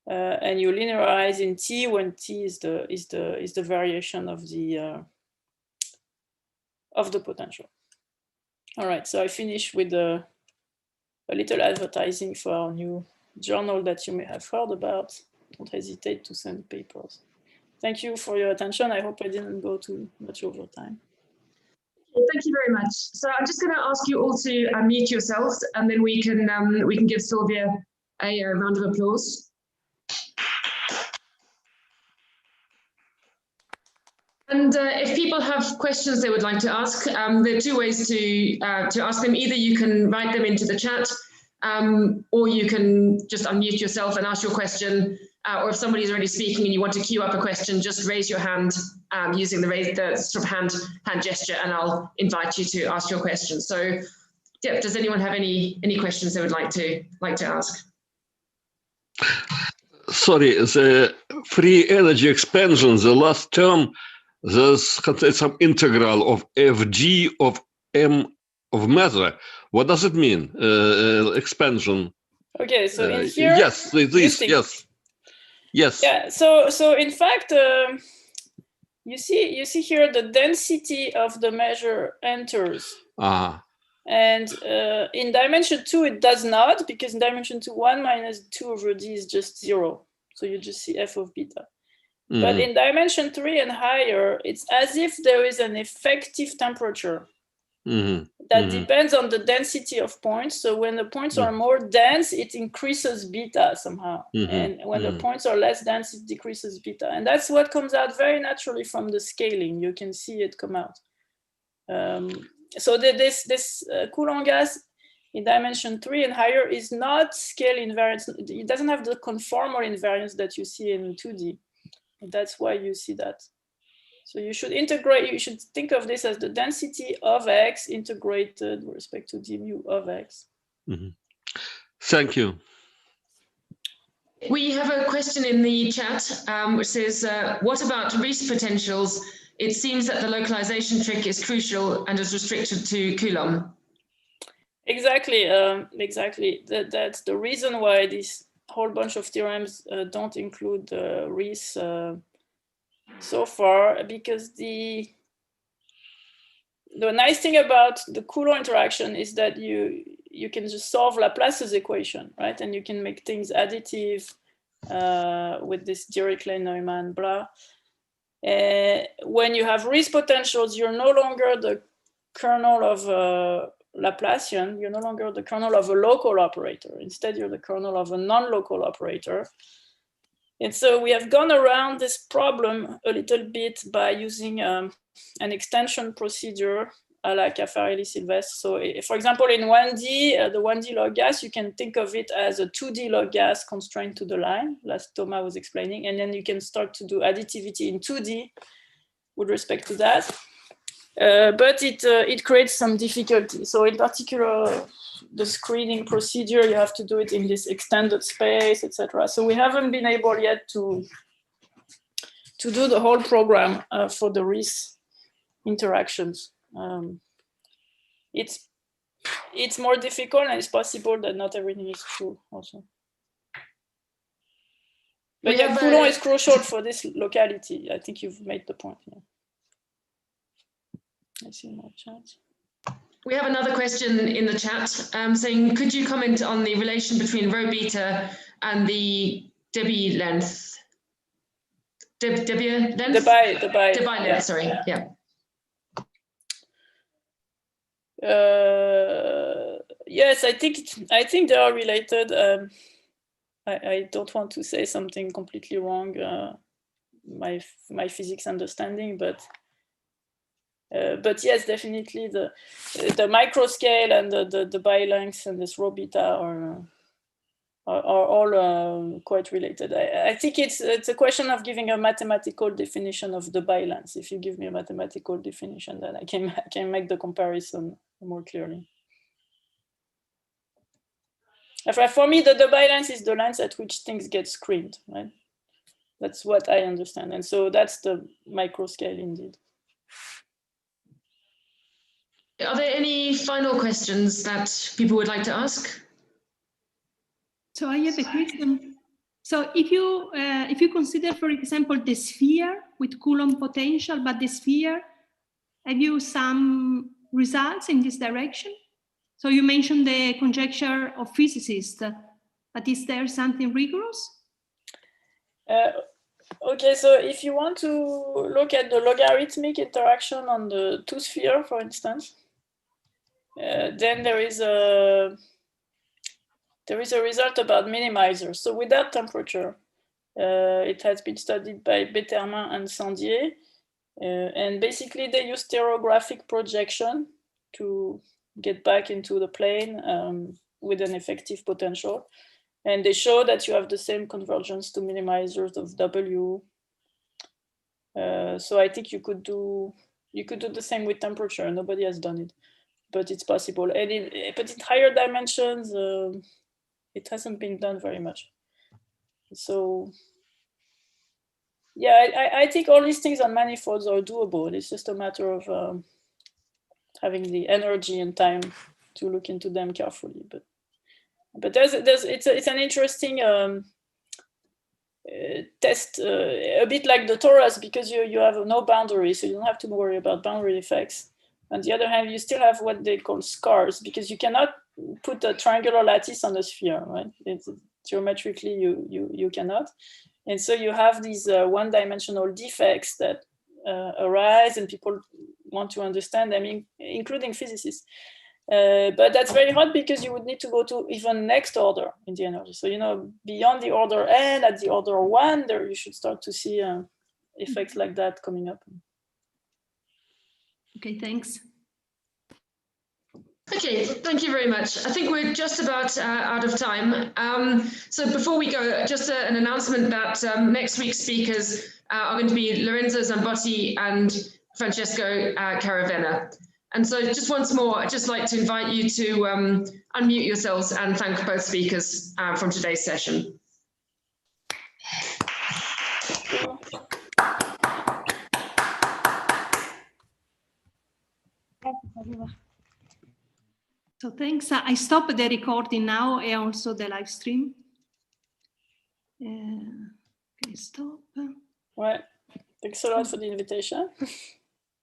and you linearize in T when T is the variation of the potential. All right, so I finish with a little advertising for our new journal that you may have heard about. Don't hesitate to send papers. Thank you for your attention. I hope I didn't go too much over time. Thank you very much. So I'm just going to ask you all to unmute yourselves, and then we can give Sylvia a round of applause. And if people have questions they would like to ask, there are two ways to ask them. Either you can write them into the chat, or you can just unmute yourself and ask your question. Or if somebody's already speaking and you want to queue up a question, just raise your hand using the sort of hand gesture, and I'll invite you to ask your question. So, yeah, does anyone have any questions they would like to ask? Sorry, the free energy expansion, the last term, there's some integral of fg of m of matter. What does it mean? Expansion. Okay, so in here, yes, this, yes. Yes. Yeah. So in fact, you see here the density of the measure enters. And in dimension 2 it does not, because in dimension 2 1 minus 2 over d is just 0. So you just see f of beta. But in dimension 3 and higher, it's as if there is an effective temperature that depends on the density of points. So when the points are more dense, it increases beta somehow. And when the points are less dense, it decreases beta. And that's what comes out very naturally from the scaling. You can see it come out. So this Coulomb gas in dimension 3 and higher is not scale invariance. It doesn't have the conformal invariance that you see in 2D. And that's why you see that. So you should integrate, you should think of this as the density of X integrated with respect to d mu of X. Thank you. We have a question in the chat which says, what about Riesz potentials? It seems that the localization trick is crucial and is restricted to Coulomb. Exactly, exactly. That's the reason why this whole bunch of theorems don't include Riesz so far, because the nice thing about the Coulomb interaction is that you can just solve Laplace's equation, right? And you can make things additive with this Dirichlet-Neumann blah. When you have Riesz potentials, you're no longer the kernel of a Laplacian, you're no longer the kernel of a local operator. Instead, you're the kernel of a non-local operator. And so we have gone around this problem a little bit by using an extension procedure a la Caffarelli-Silvestre. So for example, in 1D, the 1D log gas, you can think of it as a 2D log gas constrained to the line, as Thomas was explaining. And then you can start to do additivity in 2D with respect to that. But it creates some difficulty. So in particular, the screening procedure, you have to do it in this extended space, etc. So we haven't been able yet to do the whole program for the Riesz interactions. It's more difficult, and it's possible that not everything is true also. But yeah, Coulomb is crucial for this locality. I think you've made the point. Yeah. I see more chat. We have another question in the chat saying, could you comment on the relation between rho beta and the Debye length? Debye length? Debye length, sorry, yeah. Yes, I think they are related. I don't want to say something completely wrong, my physics understanding, but yes, definitely the micro scale and the bi-lengths and this rho beta are all quite related. I think it's a question of giving a mathematical definition of the bi-lengths. If you give me a mathematical definition, then I can make the comparison more clearly. For me, the bi-length is the length at which things get screened, right? That's what I understand. And so that's the micro scale indeed. Are there any final questions that people would like to ask? So I have a question. So if you consider, for example, the sphere with Coulomb potential, but the sphere, have you some results in this direction? So you mentioned the conjecture of physicists, but is there something rigorous? Okay, so if you want to look at the logarithmic interaction on the two sphere, for instance, then there is a result about minimizers. So without temperature, it has been studied by Betterman and Sandier, and basically they use stereographic projection to get back into the plane with an effective potential. And they show that you have the same convergence to minimizers of W. So I think you could do the same with temperature. Nobody has done it, but it's possible. And but in higher dimensions, it hasn't been done very much. So yeah, I think all these things on manifolds are doable. It's just a matter of having the energy and time to look into them carefully. But it's an interesting test, a bit like the torus, because you have no boundary, so you don't have to worry about boundary effects. On the other hand, you still have what they call scars, because you cannot put a triangular lattice on a sphere, right? Geometrically, you cannot. And so you have these one-dimensional defects that arise, and people want to understand them, including physicists. But that's very hard because you would need to go to even next order in the energy. So, beyond the order n, at the order 1, there you should start to see effects like that coming up. Okay, thanks. Okay, thank you very much. I think we're just about out of time. So before we go, just an announcement that next week's speakers are going to be Lorenzo Zambotti and Francesco Caravena. And so just once more, I'd just like to invite you to unmute yourselves and thank both speakers from today's session. So thanks. I stop the recording now and also the live stream. Okay, stop. Ouais. Thanks a lot for the invitation.